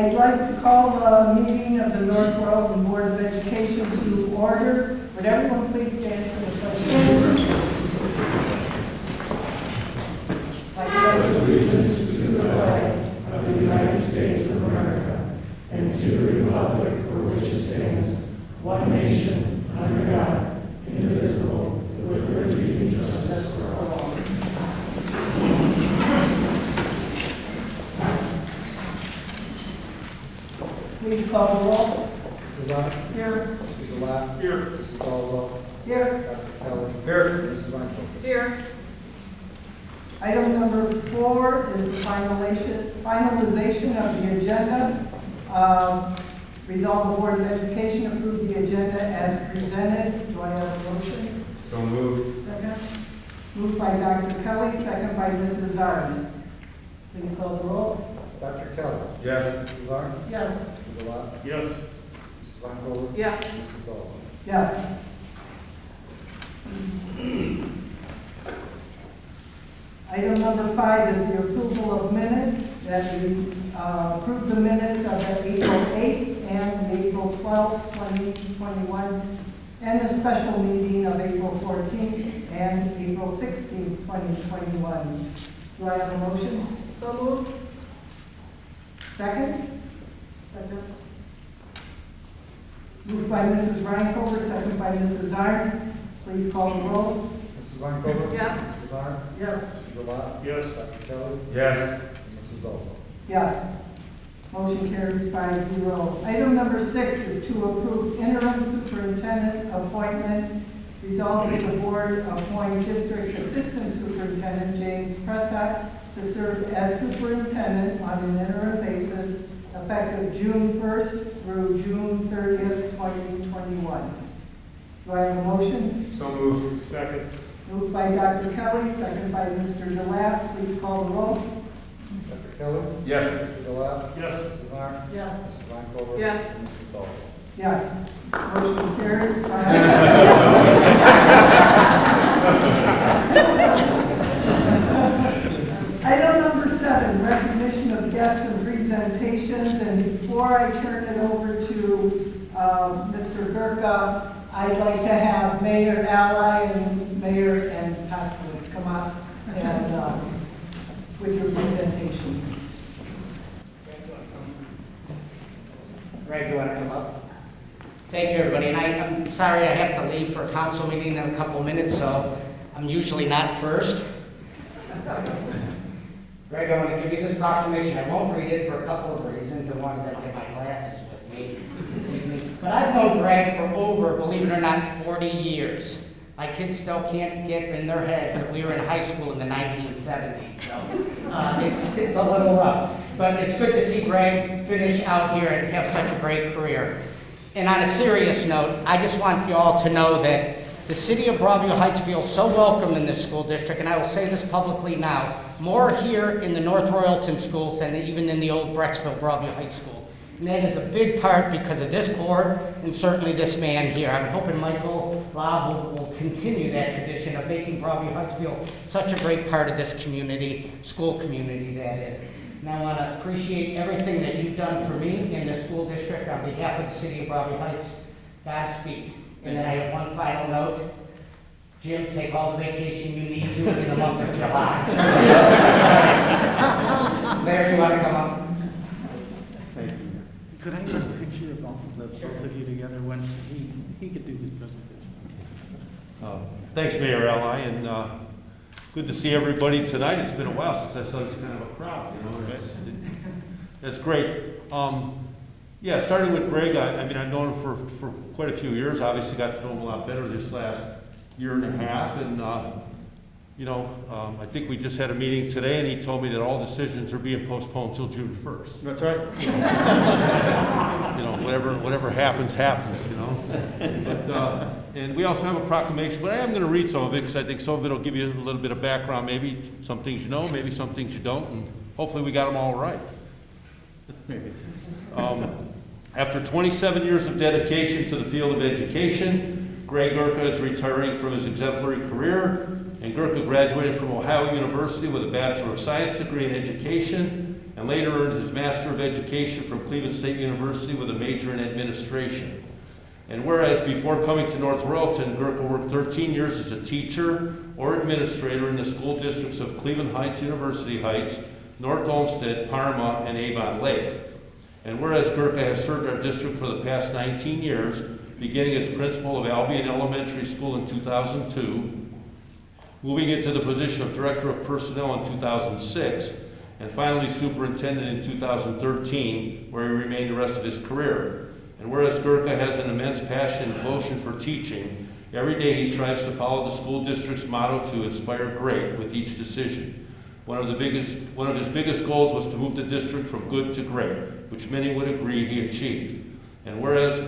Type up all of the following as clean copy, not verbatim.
I'd like to call the meeting of the North Royalton Board of Education to order. Would everyone please stand for the pledge of allegiance to the flag of the United States of America and to the republic for which it stands, one nation, under God, indivisible, with liberty and justice for all. Please call the roll. Mrs. Arndt? Here. Mrs. Alai? Here. Mrs. Barlow? Here. Dr. Kelly? Here. Mrs. Reinfeldt? Here. Item number 4 is finalization of the agenda. Resolve the Board of Education approve the agenda as presented. Do I have a motion? So moved. Second. Moved by Dr. Kelly, second by Mrs. Arndt. Please call the roll. Dr. Kelly? Yes. Mrs. Arndt? Yes. Mrs. Alai? Yes. Mrs. Reinfeldt? Yes. Mrs. Barlow? Yes. Item number 5 is the approval of minutes. That we approve the minutes of the April 8th and the April 12th, 2021, and the special meeting of April 14th and April 16th, 2021. Do I have a motion? So moved. Second? Second. Moved by Mrs. Reinfeldt, second by Mrs. Arndt. Please call the roll. Mrs. Reinfeldt? Yes. Mrs. Arndt? Yes. Mrs. Alai? Yes. Dr. Kelly? Yes. And Mrs. Barlow? Yes. Motion carries 5-0. Item number 6 is to approve interim superintendent appointment. Resolved that the board appoint district assistant superintendent James Prescott to serve as superintendent on an interim basis effective June 1st through June 30th, 2021. Do I have a motion? So moved. Second. Moved by Dr. Kelly, second by Mr. DeLapp. Please call the roll. Dr. Kelly? Yes. Mrs. Alai? Yes. Mrs. Arndt? Yes. Mrs. Reinfeldt? Yes. And Mrs. Barlow? Yes. Motion carries 5. Item number 7, recognition of guests and presentations. And before I turn it over to Mr. Gurka, I'd like to have Mayor Alai and Mayor Antoskiewicz come up and with your presentations. Greg, you want to come up? Thank you, everybody. And I'm sorry I have to leave for a council meeting in a couple minutes, so I'm usually not first. Greg, I want to give you this proclamation. I won't read it for a couple of reasons, and one is I get my glasses with me this evening. But I've known Greg for over, believe it or not, 40 years. My kids still can't get in their heads that we were in high school in the 1970s, so it's a little rough. But it's good to see Greg finish out here and have such a great career. And on a serious note, I just want you all to know that the city of Broadview Heights feels so welcome in this school district, and I will say this publicly now, more here in the North Royalton schools than even in the old Brecksville Broadview Heights school. And that is a big part because of this board and certainly this man here. I'm hoping Michael Lobb will continue that tradition of making Broadview Heights feel such a great part of this community, school community that is. And I want to appreciate everything that you've done for me in the school district on behalf of the city of Broadview Heights. Godspeed. And then I have one final note. Jim, take all the vacation you need to in the month of July. Mayor, you want to come up? Thank you. Could I get a picture of both of you together once he could do his presentation? Thanks, Mayor Alai, and good to see everybody tonight. It's been a while since I saw this kind of a crowd, you know. That's great. Yeah, starting with Greg, I mean, I've known him for quite a few years. Obviously got to know him a lot better this last year and a half, and you know, I think we just had a meeting today, and he told me that all decisions are being postponed till June 1st. That's right. You know, whatever happens, you know. But, and we also have a proclamation, but I am going to read some of it because I think some of it will give you a little bit of background, maybe some things you know, maybe some things you don't, and hopefully we got them all right. Maybe. After 27 years of dedication to the field of education, Greg Gurka is retiring from his exemplary career, and Gurka graduated from Ohio University with a Bachelor of Science degree in Education and later earned his Master of Education from Cleveland State University with a major in administration. And whereas before coming to North Royalton, Gurka worked 13 years as a teacher or administrator in the school districts of Cleveland Heights, University Heights, North Olmsted, Parma, and Avon Lake. And whereas Gurka has served our district for the past 19 years, beginning as principal of Albion Elementary School in 2002, moving into the position of Director of Personnel in 2006, and finally Superintendent in 2013, where he remained the rest of his career. And whereas Gurka has an immense passion and devotion for teaching, every day he strives to follow the school district's motto to inspire great with each decision. One of his biggest goals was to move the district from good to great, which many would agree he achieved. And whereas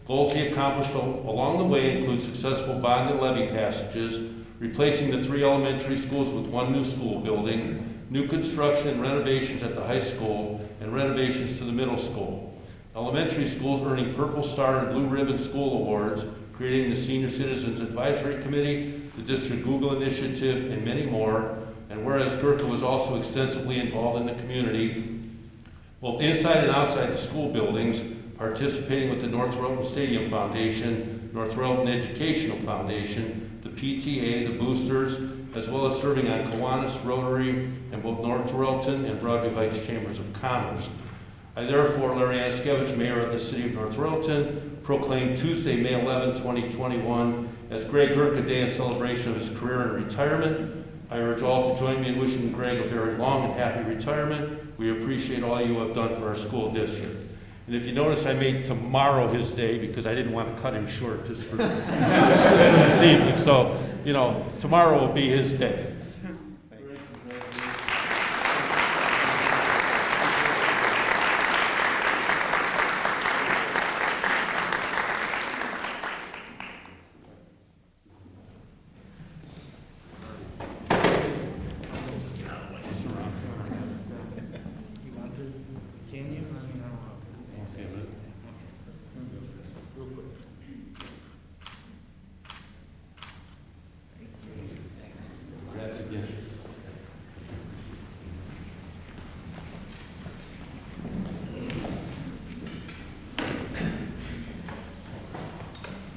goals he accomplished along the way include successful bond and levy passages, replacing the 3 elementary schools with 1 new school building, new construction and renovations at the high school, and renovations to the middle school. Elementary schools earning Purple Star and Blue Ribbon School Awards, creating the Senior Citizens Advisory Committee, the District Google Initiative, and many more. And whereas Gurka was also extensively involved in the community, both inside and outside the school buildings, participating with the North Royalton Stadium Foundation, North Royalton Educational Foundation, the PTA, the Boosters, as well as serving on Kiwanis, Rotary, and both North Royalton and Broadview Heights Chambers of Commerce. I therefore, Larry Antoskiewicz, Mayor of the City of North Royalton, proclaim Tuesday, May 11, 2021, as Greg Gurka Day in celebration of his career and retirement. I urge all to join me in wishing Greg a very long and happy retirement. We appreciate all you have done for our school district. And if you notice, I made tomorrow his day because I didn't want to cut him short just for this evening. So, you know, tomorrow will be his day.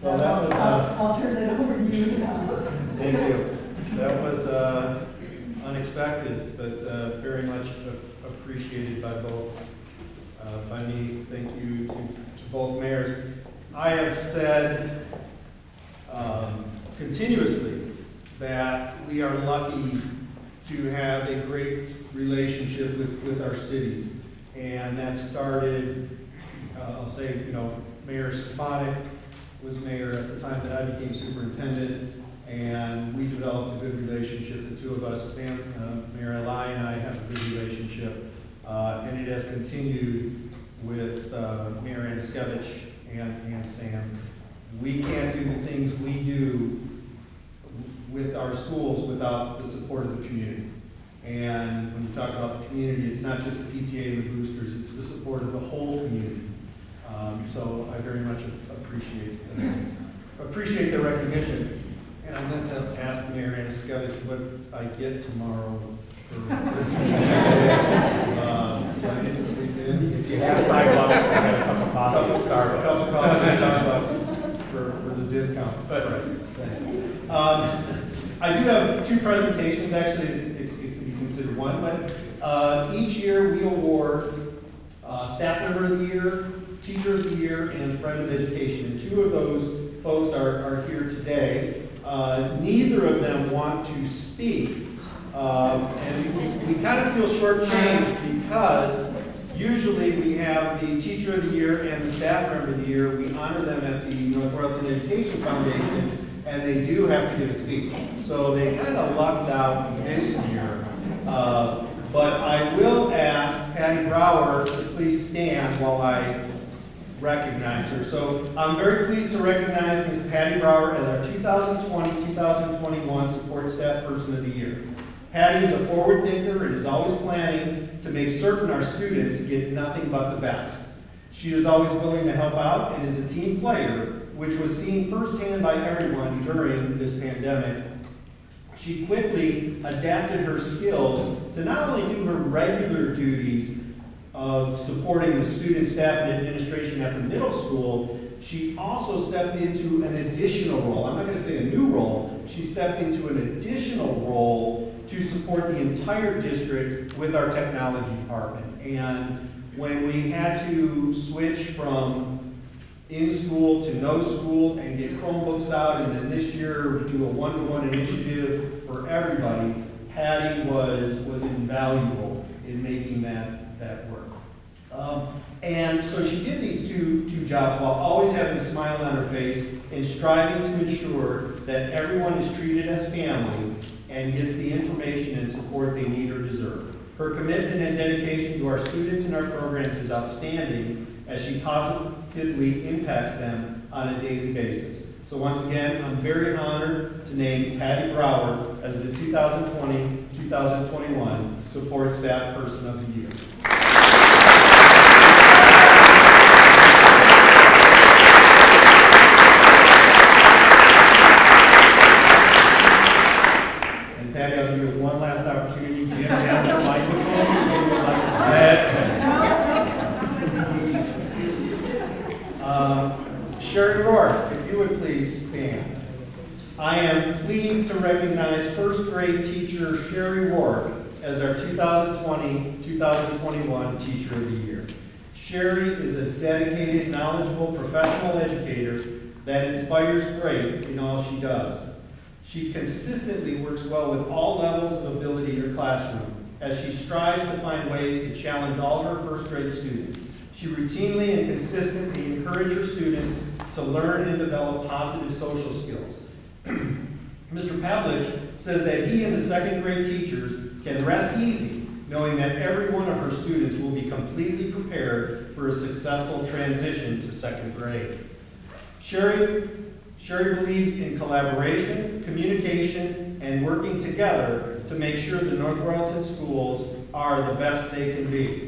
Well, that was, I'll turn it over to you now. thank you. That was unexpected, but very much appreciated by both, by me. Thank you to both mayors. I have said continuously that we are lucky to have a great relationship with our cities. And that started, I'll say, you know, Mayor Stefanik was mayor at the time that I became superintendent, and we developed a good relationship. The two of us, Mayor Alai and I, have a good relationship, and it has continued with Mayor Antoskiewicz and Sam. We can't do the things we do with our schools without the support of the community. And when you talk about the community, it's not just the PTA and the boosters, it's the support of the whole community. So I very much appreciate the recognition. And I'm going to ask Mayor Antoskiewicz what I get tomorrow. Do I get to sleep in? If you have $5, I got a cup of coffee at Starbucks. A cup of coffee at Starbucks for the discount price. I do have 2 presentations, actually, it can be considered one, but each year we award Staff Member of the Year, Teacher of the Year, and Friend of Education. And 2 of those folks are here today. Neither of them want to speak. And we kind of feel shortchanged because usually we have the Teacher of the Year and the Staff Member of the Year. We honor them at the North Royalton Education Foundation, and they do have to give a speech. So they kind of lucked out this year. But I will ask Patty Brower to please stand while I recognize her. So I'm very pleased to recognize Ms. Patty Brower as our 2020-2021 Support Staff Person of the Year. Patty is a forward thinker and is always planning to make certain our students get nothing but the best. She is always willing to help out and is a team player, which was seen firsthand by everyone during this pandemic. She quickly adapted her skills to not only do her regular duties of supporting the student, staff, and administration at the middle school, she also stepped into an additional role. I'm not going to say a new role. She stepped into an additional role to support the entire district with our technology department. And when we had to switch from in-school to no school and get Chromebooks out, and then this year do a one-to-one initiative for everybody, Patty was invaluable in making that work. And so she did these two jobs while always having a smile on her face and striving to ensure that everyone is treated as family and gets the information and support they need or deserve. Her commitment and dedication to our students and our programs is outstanding as she positively impacts them on a daily basis. So once again, I'm very honored to name Patty Brower as the 2020-2021 Support Staff Person of the Year. And Patty, I'll give you one last opportunity. Jim has the microphone if you would like to speak. Sherry Rourke, if you would please stand. I am pleased to recognize first grade teacher Sherry Rourke as our 2020-2021 Teacher of the Year. Sherry is a dedicated, knowledgeable, professional educator that inspires great in all she does. She consistently works well with all levels of ability in her classroom as she strives to find ways to challenge all her first grade students. She routinely and consistently encourages her students to learn and develop positive social skills. Mr. Pavlich says that he and the second grade teachers can rest easy knowing that every one of her students will be completely prepared for a successful transition to second grade. Sherry believes in collaboration, communication, and working together to make sure the North Royalton schools are the best they can be.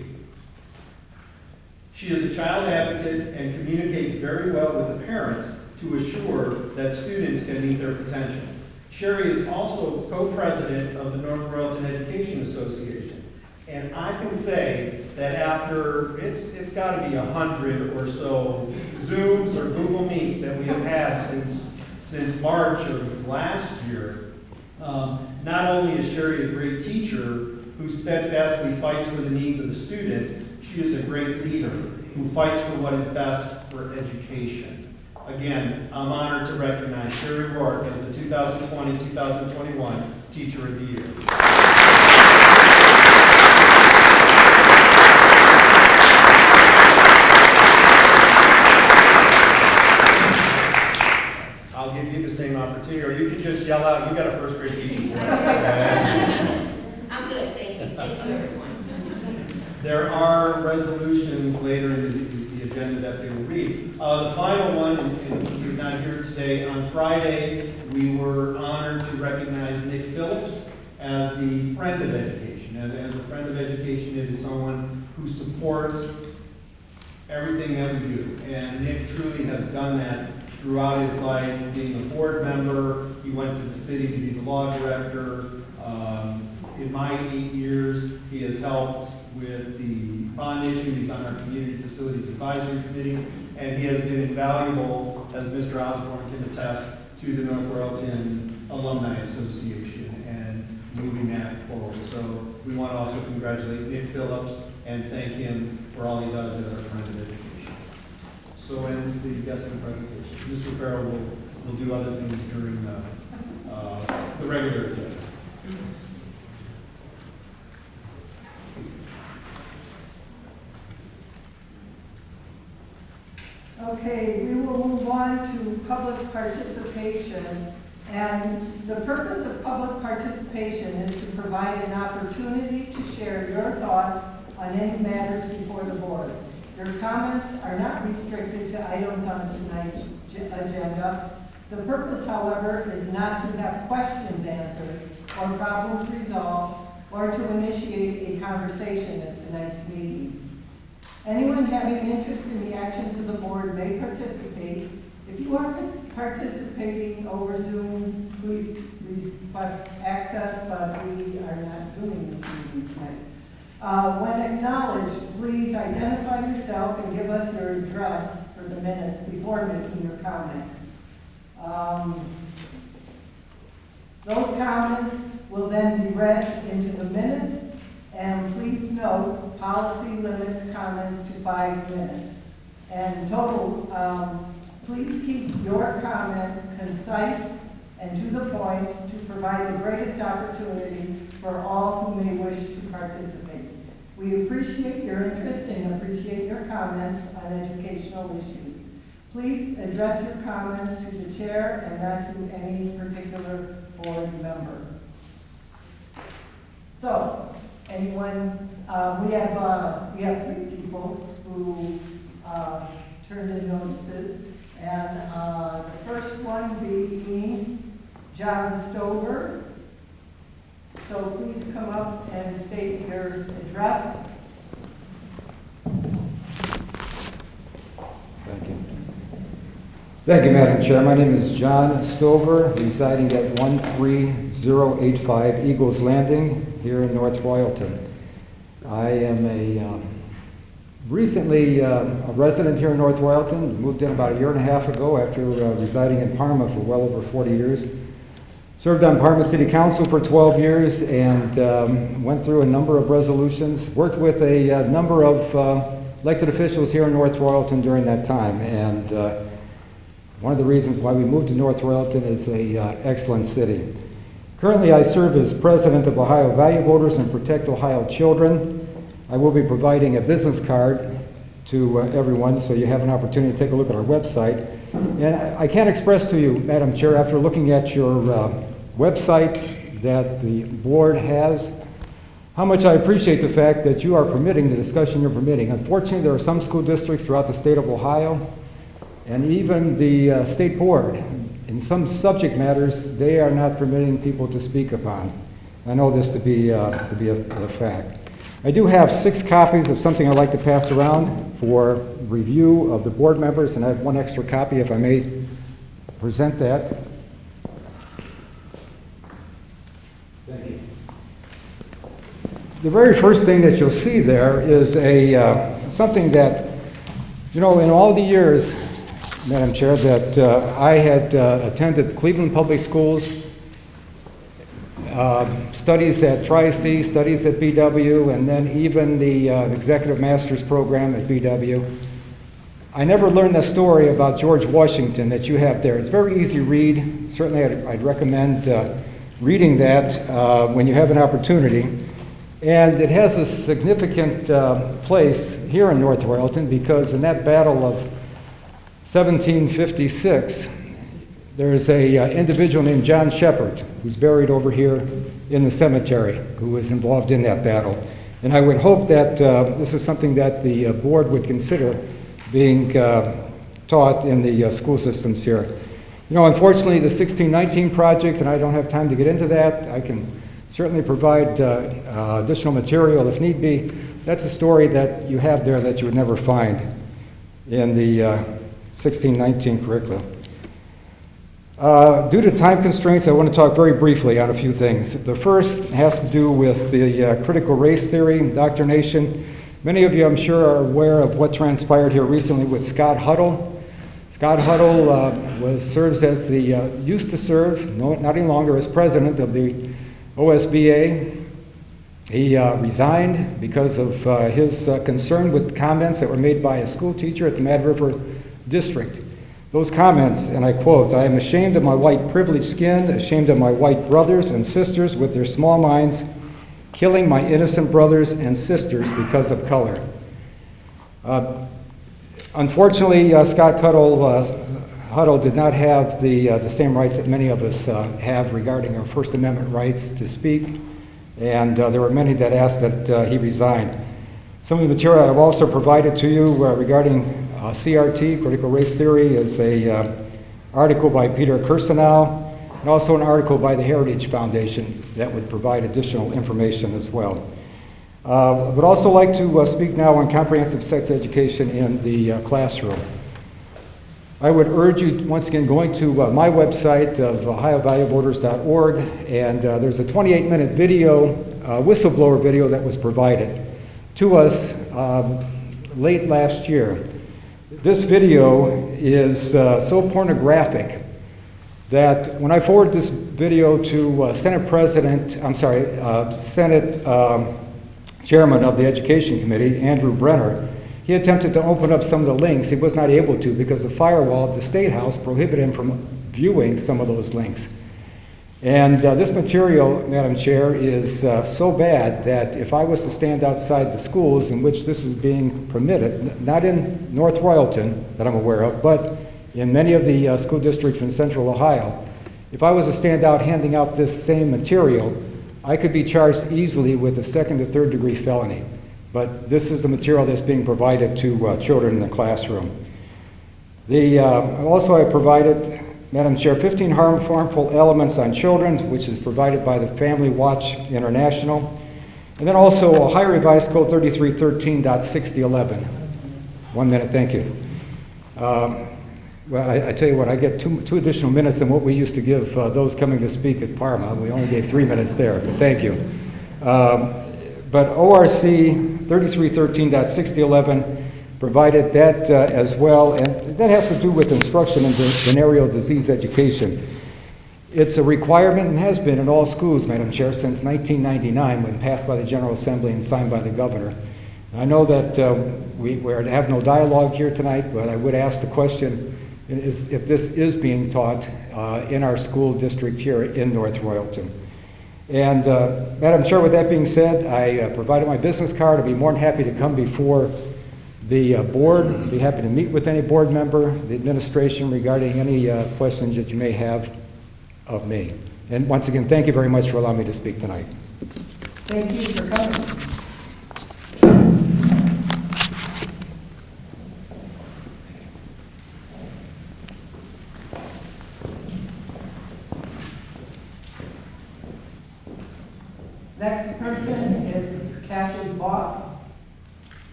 She is a child advocate and communicates very well with the parents to assure that students can meet their potential. Sherry is also co-president of the North Royalton Education Association. And I can say that after, it's got to be 100 or so Zooms or Google Meets that we have had since March of last year, not only is Sherry a great teacher who steadfastly fights for the needs of the students, she is a great leader who fights for what is best for education. Again, I'm honored to recognize Sherry Rourke as the 2020-2021 Teacher of the Year. I'll give you the same opportunity, or you can just yell out, you got a first grade teaching voice. I'm good, thank you. Thank you, everyone. There are resolutions later in the agenda that they will read. The final one, and he's not here today, on Friday, we were honored to recognize Nick Phillips as the Friend of Education. And as a Friend of Education, it is someone who supports everything that we do. And Nick truly has done that throughout his life, being a board member. He went to the city to be the law director. In my 8 years, he has helped with the bond issue. He's on our Community Facilities Advisory Committee, and he has been invaluable, as Mr. Osborne can attest, to the North Royalton Alumni Association and moving that forward. So we want to also congratulate Nick Phillips and thank him for all he does as our Friend of Education. So ends the guest presentation. Mr. Farrell will do other things during the regular agenda. Okay, we will move on to public participation. And the purpose of public participation is to provide an opportunity to share your thoughts on any matters before the board. Your comments are not restricted to items on tonight's agenda. The purpose, however, is not to have questions answered or problems resolved or to initiate a conversation at tonight's meeting. Anyone having an interest in the actions of the board may participate. If you are participating over Zoom, please request access, but we are not Zooming this meeting tonight. When acknowledged, please identify yourself and give us your address for the minutes before making your comment. Those comments will then be read into the minutes, and please note, policy limits comments to 5 minutes. And total, please keep your comment concise and to the point to provide the greatest opportunity for all who may wish to participate. We appreciate your interest and appreciate your comments on educational issues. Please address your comments to the chair and not to any particular board member. So, anyone, we have 3 people who turned in notices, and the first one being John Stover. So please come up and state your address. Thank you. Thank you, Madam Chair. My name is John Stover, residing at 13085 Eagles Landing here in North Royalton. I am recently a resident here in North Royalton, moved in about 1.5 years ago after residing in Parma for well over 40 years. Served on Parma City Council for 12 years and went through a number of resolutions, worked with a number of elected officials here in North Royalton during that time. And one of the reasons why we moved to North Royalton is an excellent city. Currently, I serve as president of Ohio Value Voters and Protect Ohio Children. I will be providing a business card to everyone, so you have an opportunity to take a look at our website. And I can't express to you, Madam Chair, after looking at your website that the board has, how much I appreciate the fact that you are permitting the discussion you're permitting. Unfortunately, there are some school districts throughout the state of Ohio, and even the state board, in some subject matters, they are not permitting people to speak upon. I know this to be a fact. I do have 6 copies of something I'd like to pass around for review of the board members, and I have 1 extra copy if I may present that. Thank you. The very first thing that you'll see there is something that, you know, in all the years, Madam Chair, that I had attended Cleveland Public Schools, studies at Tri-C, studies at BW, and then even the Executive Master's Program at BW. I never learned the story about George Washington that you have there. It's very easy to read. Certainly I'd recommend reading that when you have an opportunity. And it has a significant place here in North Royalton because in that battle of 1756, there's a individual named John Shepherd who's buried over here in the cemetery who was involved in that battle. And I would hope that this is something that the board would consider being taught in the school systems here. You know, unfortunately, the 1619 project, and I don't have time to get into that, I can certainly provide additional material if need be. That's a story that you have there that you would never find in the 1619 curriculum. Due to time constraints, I want to talk very briefly on a few things. The first has to do with the critical race theory, indoctrination. Many of you, I'm sure, are aware of what transpired here recently with Scott Huddle. Scott Huddle used to serve, not any longer, as president of the OSBA. He resigned because of his concern with comments that were made by a school teacher at the Mad River District. Those comments, and I quote, "I am ashamed of my white privileged skin, ashamed of my white brothers and sisters with their small minds, killing my innocent brothers and sisters because of color." Unfortunately, Scott Huddle did not have the same rights that many of us have regarding our First Amendment rights to speak, and there were many that asked that he resign. Some of the material I've also provided to you regarding CRT, critical race theory, is a article by Peter Kirsanow, and also an article by the Heritage Foundation that would provide additional information as well. I would also like to speak now on comprehensive sex education in the classroom. I would urge you, once again, going to my website of ohiovaluevoters.org, and there's a 28-minute video, whistleblower video that was provided to us late last year. This video is so pornographic that when I forwarded this video to Senate Chairman of the Education Committee, Andrew Brenner, he attempted to open up some of the links. He was not able to because the firewall at the State House prohibited him from viewing some of those links. And this material, Madam Chair, is so bad that if I was to stand outside the schools in which this is being permitted, not in North Royalton that I'm aware of, but in many of the school districts in Central Ohio, if I was to stand out handing out this same material, I could be charged easily with a 2nd to 3rd degree felony. But this is the material that's being provided to children in the classroom. Also I provided, Madam Chair, 15 harmful elements on children, which is provided by the Family Watch International. And then also Ohio Revised Code 3313.6011. 1 minute, thank you. Well, I tell you what, I get two additional minutes than what we used to give those coming to speak at Parma. We only gave 3 minutes there, but thank you. But ORC 3313.6011 provided that as well, and that has to do with instruction in venereal disease education. It's a requirement and has been in all schools, Madam Chair, since 1999 when passed by the General Assembly and signed by the Governor. I know that we have no dialogue here tonight, but I would ask the question is if this is being taught in our school district here in North Royalton. And Madam Chair, with that being said, I provided my business card. I'd be more than happy to come before the board. I'd be happy to meet with any board member, the administration, regarding any questions that you may have of me. And once again, thank you very much for allowing me to speak tonight. Thank you for coming. Next person is Kathy Boff.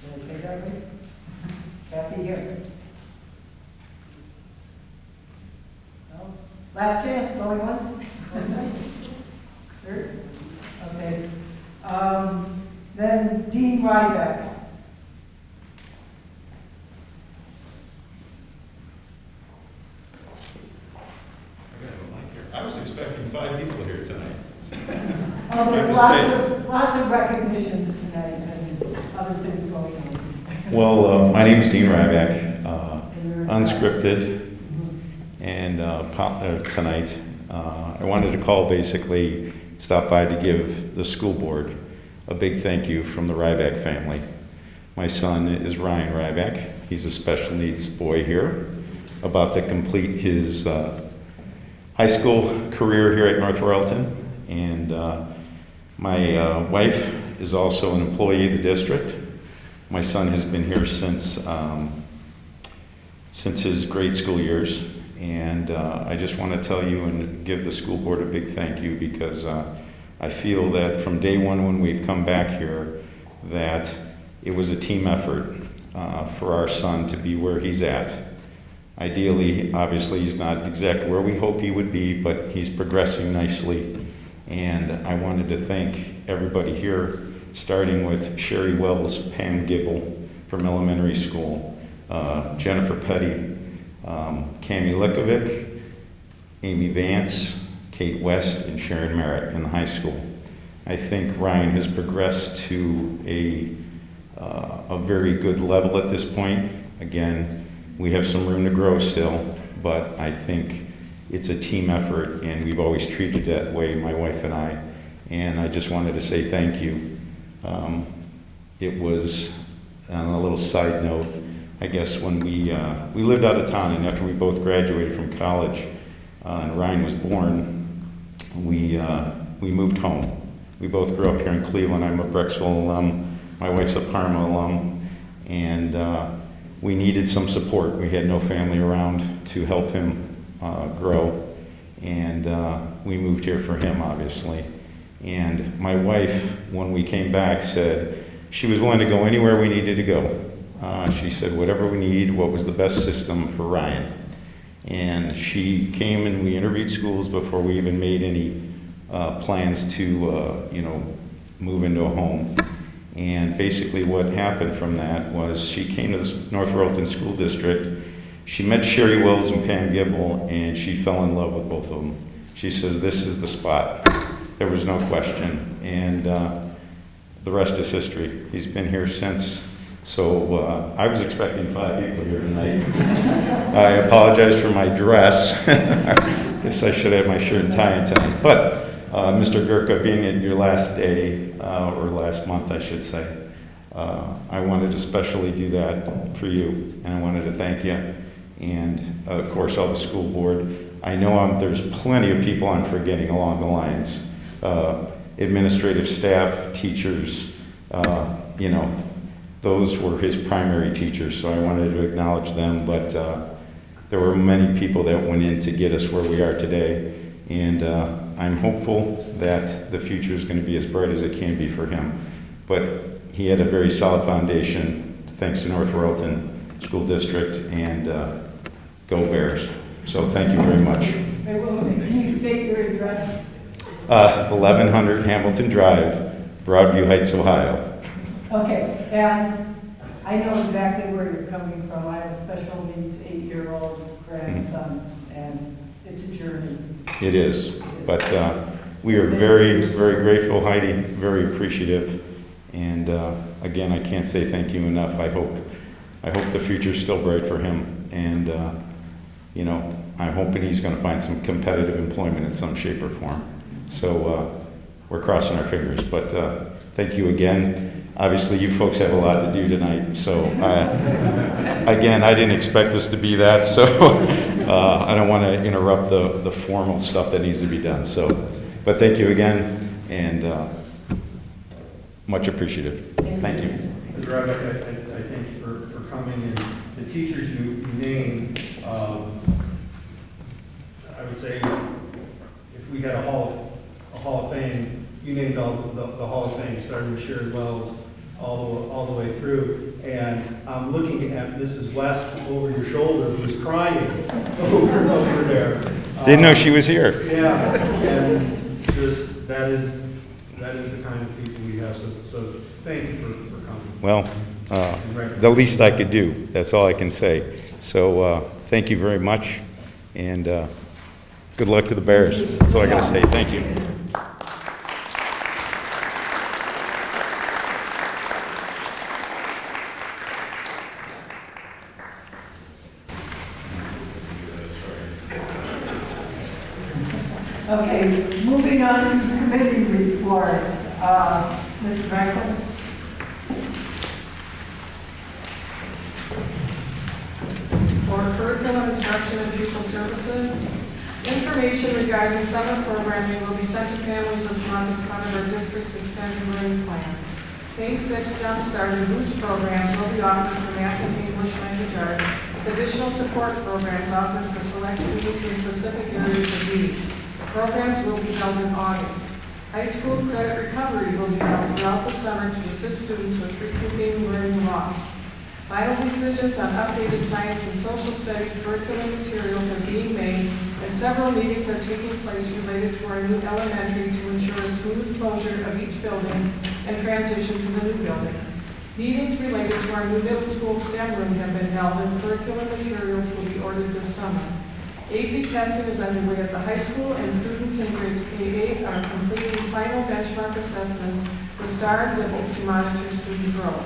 Did I say that right? Kathy here. No? Last chance, going once? Going twice? Third? Okay. Then Dean Ryeback. I was expecting 5 people here tonight. Oh, there's lots of recognitions tonight and other things going on. Well, my name is Dean Ryeback, unscripted, and tonight I wanted to call, basically, stop by to give the school board a big thank you from the Ryeback family. My son is Ryan Ryeback. He's a special needs boy here, about to complete his high school career here at North Royalton. And my wife is also an employee of the district. My son has been here since his grade school years. And I just want to tell you and give the school board a big thank you, because I feel that from day one when we've come back here, that it was a team effort for our son to be where he's at. Ideally, obviously, he's not exactly where we hope he would be, but he's progressing nicely. And I wanted to thank everybody here, starting with Sherry Wells, Pam Gibble from elementary school, Jennifer Petty, Cammie Likovic, Amy Vance, Kate West, and Sharon Merritt in the high school. I think Ryan has progressed to a very good level at this point. Again, we have some room to grow still, but I think it's a team effort, and we've always treated it that way, my wife and I. And I just wanted to say thank you. It was, on a little side note, I guess when we lived out of town, and after we both graduated from college, and Ryan was born, we moved home. We both grew up here in Cleveland. I'm a Brecksville alum. My wife's a Parma alum. And we needed some support. We had no family around to help him grow, and we moved here for him, obviously. And my wife, when we came back, said she was willing to go anywhere we needed to go She said, whatever we need, what was the best system for Ryan? And she came and we interviewed schools before we even made any plans to, move into a home. And basically what happened from that was she came to the North Royalton School District. She met Sherry Wills and Pam Gibble, and she fell in love with both of them. She says, this is the spot. There was no question. And the rest is history. He's been here since. So I was expecting 5 people here tonight. I apologize for my dress. I guess I should have my shirt and tie on tonight. But Mr. Gurka, being at your last day, or last month, I should say, I wanted to specially do that for you, and I wanted to thank you. And of course, all the school board. I know there's plenty of people I'm forgetting along the lines. Administrative staff, teachers, those were his primary teachers, so I wanted to acknowledge them, but there were many people that went in to get us where we are today, and I'm hopeful that the future is going to be as bright as it can be for him. But he had a very solid foundation, thanks to North Royalton School District, and go Bears. So thank you very much. Can you state your address? 1100 Hamilton Drive, Broadview Heights, Ohio. Okay, and I know exactly where you're coming from. I have a special needs 8-year-old grandson, and it's a journey. It is, but we are very, very grateful, Heidi, very appreciative, and again, I can't say thank you enough. I hope the future's still bright for him, and I'm hoping he's going to find some competitive employment in some shape or form. So we're crossing our fingers, but thank you again. Obviously, you folks have a lot to do tonight, so again, I didn't expect this to be that, so I don't want to interrupt the formal stuff that needs to be done. So, but thank you again, and much appreciative. Thank you. Mr. Ryeback, I thank you for coming, and the teachers you named, I would say if we had a Hall of Fame, you named all the Hall of Fame, starting with Sherry Wells all the way through. And I'm looking at Mrs. West over your shoulder, who's crying over there. Didn't know she was here. Yeah, and just that is the kind of people we have. So thank you for coming. Well, the least I could do. That's all I can say. So thank you very much, and good luck to the Bears. That's all I got to say. Thank you. Okay, moving on to committee reports. Ms. Franklin? For curriculum instruction and pupil services, information regarding summer programming will be sent to families this month as part of our district's extended learning plan. Phase 6 Jump Start and Boost programs will be offered for math and English language arts, with additional support programs offered for select students in specific areas of need. Programs will be held in August. High school credit recovery will be held throughout the summer to assist students with recouping learning loss. Final decisions on updated science and social studies curriculum materials are being made, and several meetings are taking place related to our new elementary to ensure a smooth closure of each building and transition to the new building. Meetings related to our new middle school STEM room have been held, and curriculum materials will be ordered this summer. AP testing is underway at the high school, and students in grades K-8 are completing final benchmark assessments with STAR and DIBELS to monitor student growth.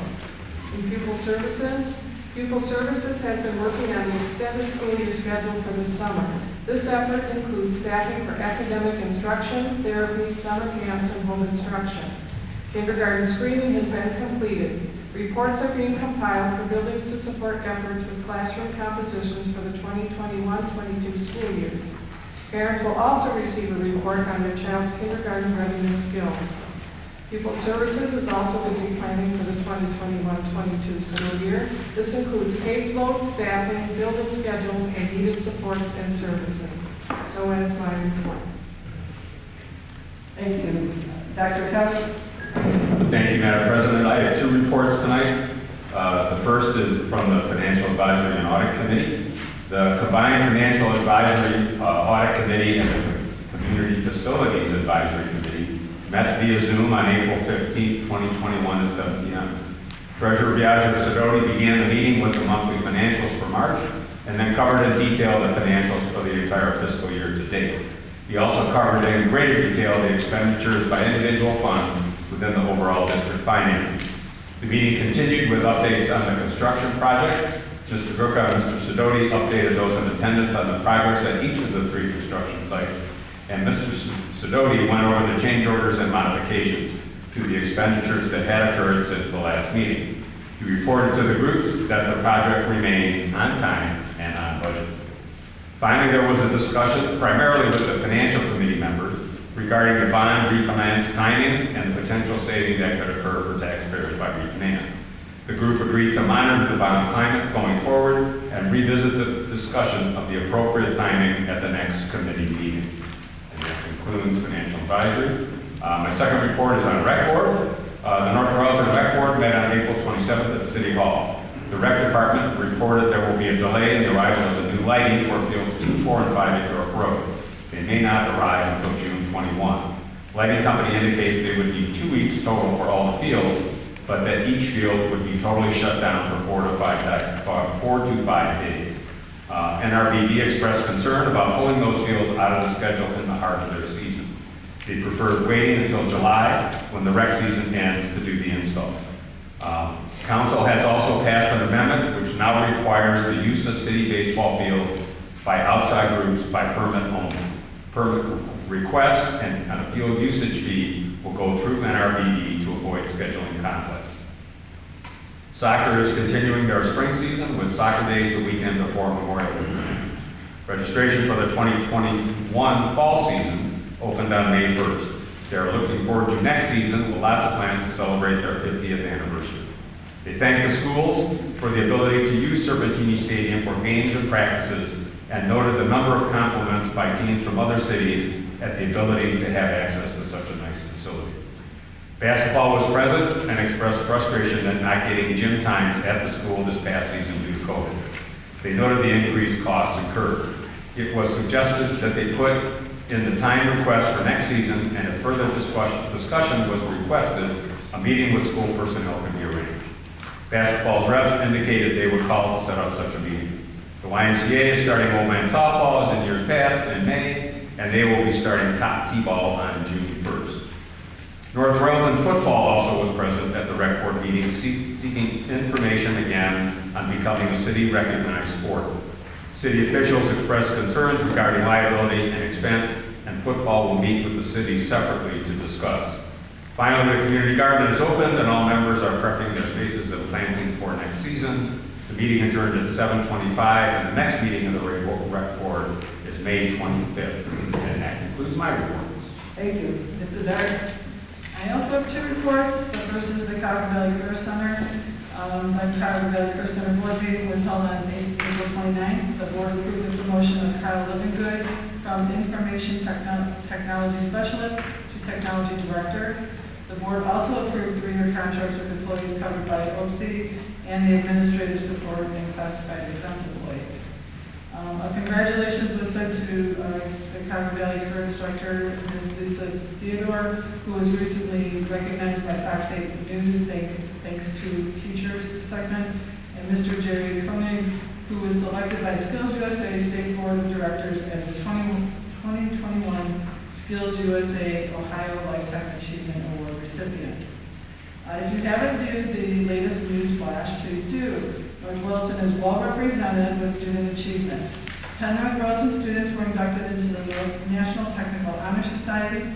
In pupil services has been working on the extended school year schedule for this summer. This effort includes staffing for academic instruction, therapy, summer camps, and home instruction. Kindergarten screening has been completed. Reports are being compiled for buildings to support efforts with classroom compositions for the 2021-22 school year. Parents will also receive a report on their child's kindergarten readiness skills. Pupil Services is also busy planning for the 2021-22 school year. This includes caseload, staffing, building schedules, and needed supports and services. So ends my report. Thank you. Dr. Kessler? Thank you, Madam President. I have 2 reports tonight. The first is from the Financial Advisory and Audit Committee. The combined Financial Advisory Audit Committee and the Community Facilities Advisory Committee met via Zoom on April 15th, 2021 at 7 p.m. Treasurer Viaggio Sidoti began the meeting with the monthly financials for March and then covered in detail the financials for the entire fiscal year to date. He also covered in greater detail the expenditures by individual fund within the overall district finances. The meeting continued with updates on the construction project. Mr. Gurka and Mr. Sidoti updated those in attendance on the progress at each of the 3 construction sites, and Mr. Sidoti went over the change orders and modifications to the expenditures that had occurred since the last meeting. He reported to the groups that the project remains on time and on budget. Finally, there was a discussion primarily with the Financial Committee members regarding the bond refinance timing and the potential saving that could occur for taxpayers by refinance. The group agreed to monitor the bond climate going forward and revisit the discussion of the appropriate timing at the next committee meeting. And that concludes Financial Advisory. My second report is on Rec Board. The North Royalton Rec Board met on April 27th at City Hall. The Rec Department reported there will be a delay in the arrival of the new lighting for fields 2, 4, and 5 at York Road. They may not arrive until June 21. Lighting company indicates they would need 2 weeks total for all the fields, but that each field would be totally shut down for 4 to 5 days. NRVD expressed concern about pulling those fields out of the schedule in the heart of their season. They preferred waiting until July, when the rec season ends, to do the install. Council has also passed an amendment which now requires the use of city baseball fields by outside groups by permit only. Permit requests and a field usage fee will go through NRVD to avoid scheduling conflicts. Soccer is continuing their spring season with soccer days the weekend before Memorial Day. Registration for the 2021 fall season opened on May 1st. They are looking forward to next season with lots of plans to celebrate their 50th anniversary. They thank the schools for the ability to use Serpentini Stadium for games and practices and noted the number of compliments by teams from other cities at the ability to have access to such a nice facility. Basketball was present and expressed frustration at not getting gym times at the school this past season due to COVID. They noted the increased costs incurred. It was suggested that they put in the time request for next season, and if further discussion was requested, a meeting with school personnel could be arranged. Basketball's reps indicated they would call to set up such a meeting. The YMCA is starting old man softball as in years past in May, and they will be starting top T-ball on June 1st. North Royalton football also was present at the rec board meeting, seeking information again on becoming a city-recognized sport. City officials expressed concerns regarding liability and expense, and football will meet with the city separately to discuss. Finally, the community garden is open, and all members are prepping their spaces and planting for next season. The meeting adjourned at 7:25, and the next meeting of the rec board is May 25th. And that concludes my reports. Thank you. Mrs. Art. I also have 2 reports. The first is the Cotton Valley Career Center. The Cotton Valley Career Center board meeting was held on April 29th. The board approved the promotion of Kyle Livingood from Information Technology Specialist to Technology Director. The board also approved 3-year contracts with employees covered by OPSI and the administrative support and classified exempt employees. Congratulations was sent to the Cotton Valley Career Instructor, Ms. Lisa Theodore, who was recently recognized by Fox 8 News, thanks to Teachers segment, and Mr. Jerry Koenig, who was selected by Skills USA State Board of Directors as the 2021 Skills USA Ohio Lifetime Achievement Award recipient. If you haven't viewed the latest news flash, please do. North Royalton is well represented with student achievements. 10 North Royalton students were inducted into the National Technical Honor Society.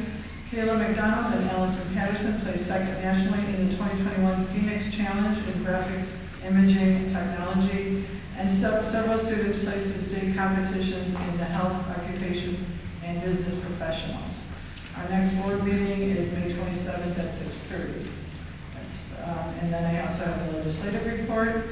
Kayla McDonald and Allison Patterson placed second nationally in the 2021 Phoenix Challenge in Graphic Imaging Technology, and several students placed in state competitions in the health, occupations, and business professionals. Our next board meeting is May 27th at 6:30. And then I also have the legislative report.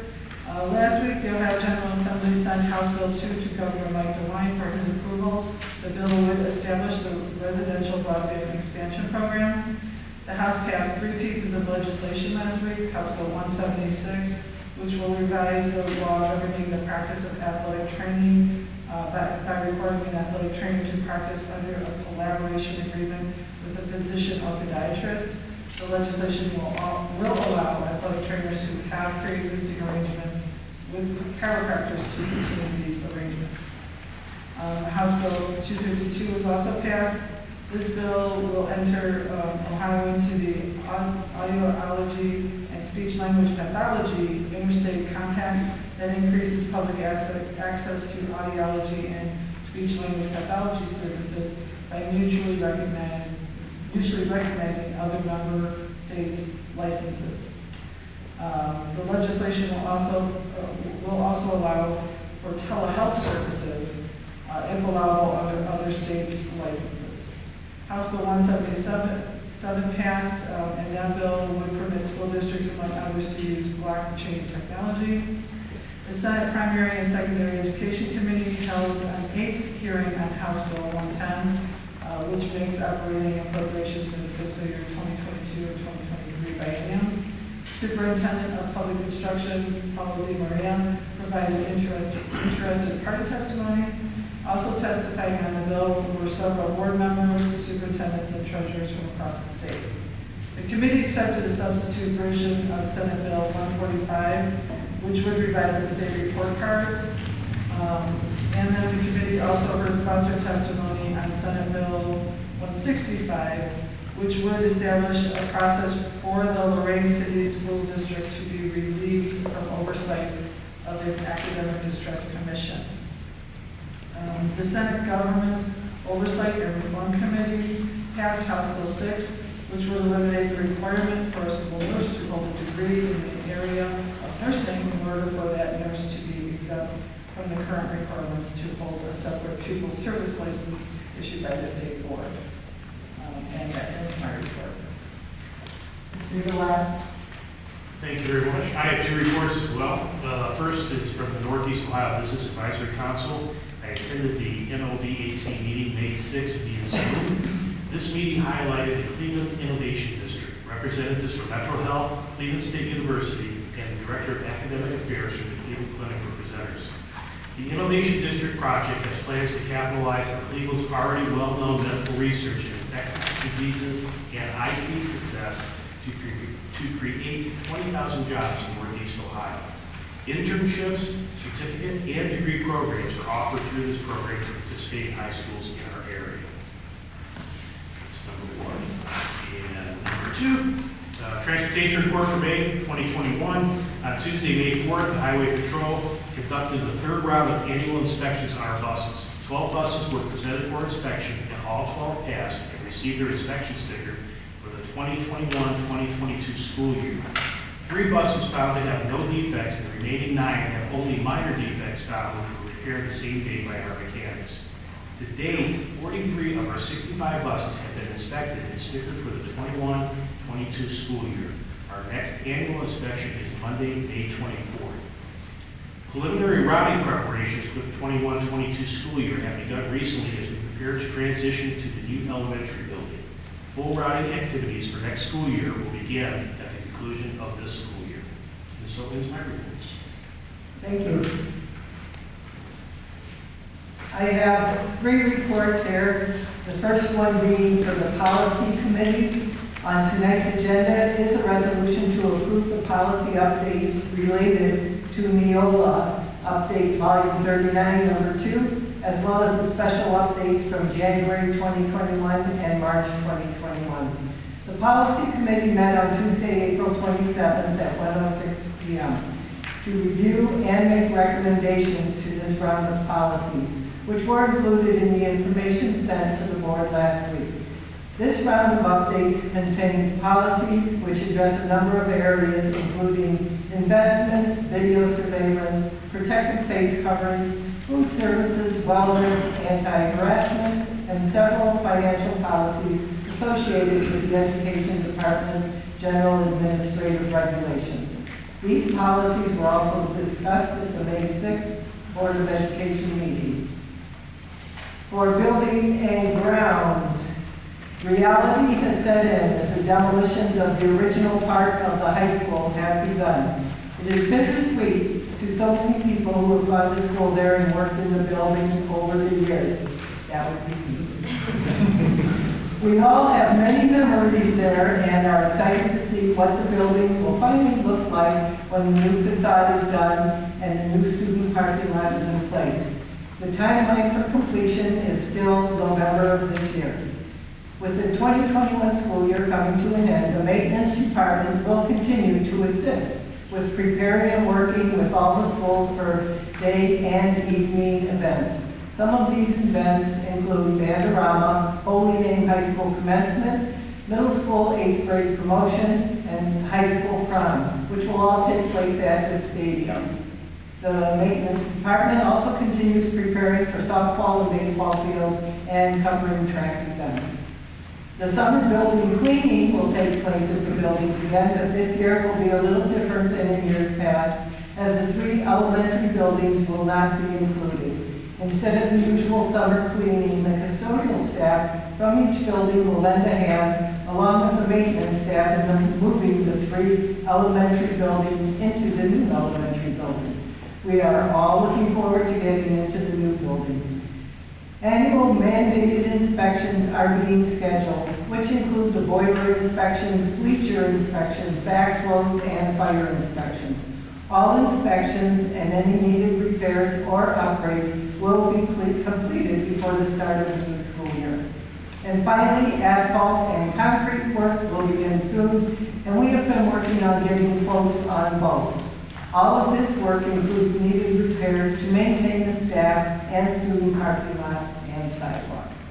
Last week, the Ohio General Assembly sent House Bill 2 to Governor Mike DeWine for his approval. The bill would establish the residential broadband expansion program. The House passed 3 pieces of legislation last week: House Bill 176, which will revise the law governing the practice of athletic training by requiring an athletic trainer to practice under a collaboration agreement with a physician or podiatrist. The legislation will allow athletic trainers who have pre-existing arrangement with chiropractors to continue these arrangements. House Bill 252 was also passed. This bill will enter Ohio into the audiology and speech-language pathology interstate compact that increases public access to audiology and speech-language pathology services by mutually recognizing other member state licenses. The legislation will also allow for telehealth services if allowable under other states' licenses. House Bill 177 passed, and that bill would permit school districts, among others, to use blockchain technology. The Senate Primary and Secondary Education Committee held an 8th hearing on House Bill 110, which makes operating appropriations for the fiscal year 2022 and 2023 biennium. Superintendent of Public Instruction, Paulo Di Maria, provided interested party testimony. Also testifying on the bill were several board members, superintendents, and treasurers from across the state. The committee accepted a substitute version of Senate Bill 145, which would revise the state report card. And then the committee also heard sponsored testimony on Senate Bill 165, which would establish a process for the Lorraine City School District to be relieved from oversight of its Academic Distress Commission. The Senate Government Oversight and Reform Committee passed House Bill 6, which would eliminate the requirement for a school nurse to hold a degree in the area of nursing in order for that nurse to be exempt from the current requirements to hold a separate pupil service license issued by the state board. And that ends my report. Mr. Alai. Thank you very much. I have 2 reports as well. First is from the Northeast Ohio Business Advisory Council. I attended the NOBAC meeting May 6th via Zoom. This meeting highlighted the Cleveland Innovation District, representatives from Metro Health, Cleveland State University, and the Director of Academic Affairs from the Cleveland Clinic were presenters. The Innovation District project has plans to capitalize on Cleveland's already well-known medical research in infectious diseases and IT success to create 20,000 jobs in Northeast Ohio. Internships, certificate, and degree programs are offered through this program to participate in high schools in our area. That's number 1. And number 2, transportation report for May 2021. On Tuesday, May 4th, the Highway Patrol conducted the 3rd round of annual inspections on our buses. 12 buses were presented for inspection, and all 12 passed and received their inspection sticker for the 2021-2022 school year. 3 buses found to have no defects, and the remaining 9 have only minor defects found, which were repaired the same day by our mechanics. To date, 43 of our 65 buses have been inspected and stickered for the 21-22 school year. Our next annual inspection is Monday, May 24th. Preliminary routing preparations for the 21-22 school year have begun recently as we prepare to transition to the new elementary building. Full routing activities for next school year will begin at the conclusion of this school year. And so ends my reports. Thank you. I have 3 reports here. The first one being for the Policy Committee. On tonight's agenda is a resolution to approve the policy updates related to Neola Update Volume 39, Number 2, as well as the special updates from January 2021 and March 2021. The Policy Committee met on Tuesday, April 27th at 1:06 p.m. to review and make recommendations to this round of policies, which were included in the information sent to the board last week. This round of updates contains policies which address a number of areas, including investments, video surveillance, protective face coverings, food services, wellness, anti-harassment, and several financial policies associated with the Education Department General Administrative Regulations. These policies were also discussed at the May 6th Board of Education meeting. For building and grounds, reality has set in as the demolitions of the original part of the high school have begun. It is bittersweet to so many people who have gone to school there and worked in the building over the years. That would be me. We all have many memories there and are excited to see what the building will finally look like when the new facade is done and the new student parking lot is in place. The timeline for completion is still November of this year. With the 2021 school year coming to an end, the maintenance department will continue to assist with preparing and working with all the schools for day and evening events. Some of these events include Bandorama, Holy Name High School commencement, middle school 8th grade promotion, and high school prom, which will all take place at the stadium. The maintenance department also continues preparing for softball and baseball fields and covering track events. The summer building cleaning will take place at the buildings again, but this year will be a little different than in years past, as the 3 elementary buildings will not be included. Instead of the usual summer cleaning, the custodial staff from each building will lend a hand, along with the maintenance staff, in moving the 3 elementary buildings into the new elementary building. We are all looking forward to getting into the new building. Annual mandated inspections are being scheduled, which include the boiler inspections, bleacher inspections, backflows, and fire inspections. All inspections and any needed repairs or upgrades will be completed before the start of the new school year. And finally, asphalt and concrete work will begin soon, and we have been working on getting quotes on both. All of this work includes needed repairs to maintain the staff and student parking lots and sidewalks.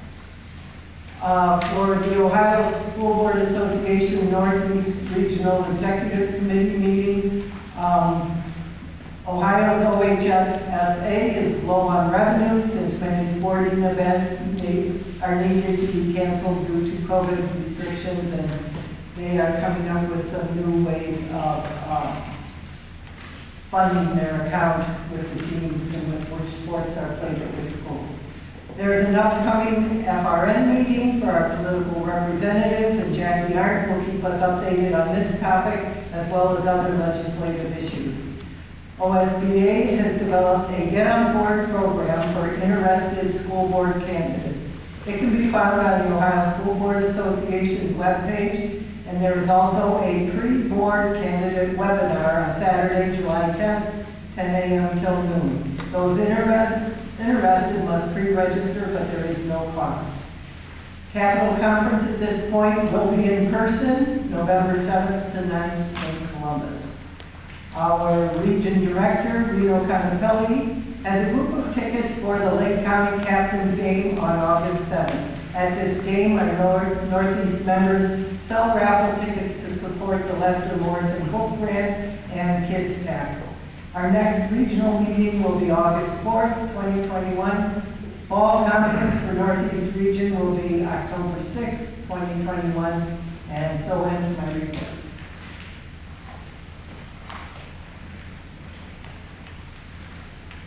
For the Ohio School Board Association Northeast Regional Executive Committee meeting, Ohio's OHSSA is low on revenue since many sporting events are needed to be canceled due to COVID restrictions, and they are coming up with some new ways of funding their account with the teams and with which sports are played at which schools. There's an upcoming FRN meeting for our political representatives, and Jackie Art will keep us updated on this topic as well as other legislative issues. OSBA has developed a Get On Board program for interested school board candidates. It can be found on the Ohio School Board Association webpage, and there is also a pre-board candidate webinar on Saturday, July 10th, 10 a.m. till noon. Those interested must pre-register, but there is no cost. Capitol Conference at this point will be in person, November 7th to 9th in Columbus. Our region director, Reno Conapelli, has a group of tickets for the Lake County Captains game on August 7th. At this game, our Northeast members sell raffle tickets to support the Lester Morrison Book Grant and Kids Pack. Our next regional meeting will be August 4th, 2021. Fall conference for Northeast Region will be October 6th, 2021. And so ends my reports.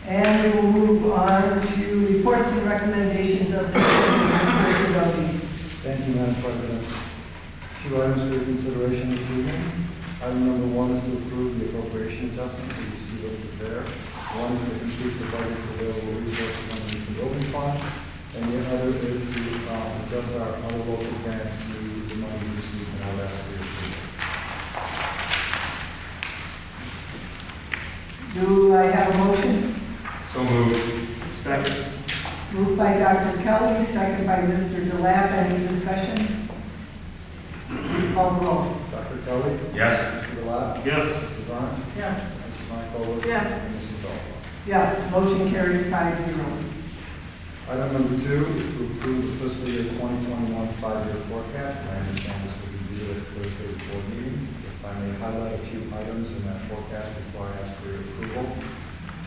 And we will move on to reports and recommendations of the committee. Thank you, Madam President. 2 items for consideration this evening. Item number 1 is to approve the appropriation adjustments that you see listed there. One is to increase the budget for available resources underneath the building fund, and the other is to adjust our other local grants to the money we received in our last year. Do I have a motion? So moved. Second. Moved by Dr. Kelly, second by Mr. DeLapp. Any discussion? Please call the roll. Dr. Kelly? Yes. Mr. Delat? Yes. Mrs. Arndt? Yes. Mrs. Mike Yes. And Mrs. Dahl? Yes, motion carries 5-0. Item number 2 is to approve the fiscal year 2021 5-year forecast. I understand this will be viewed at Thursday's board meeting. If I may highlight a few items in that forecast before I ask for your approval.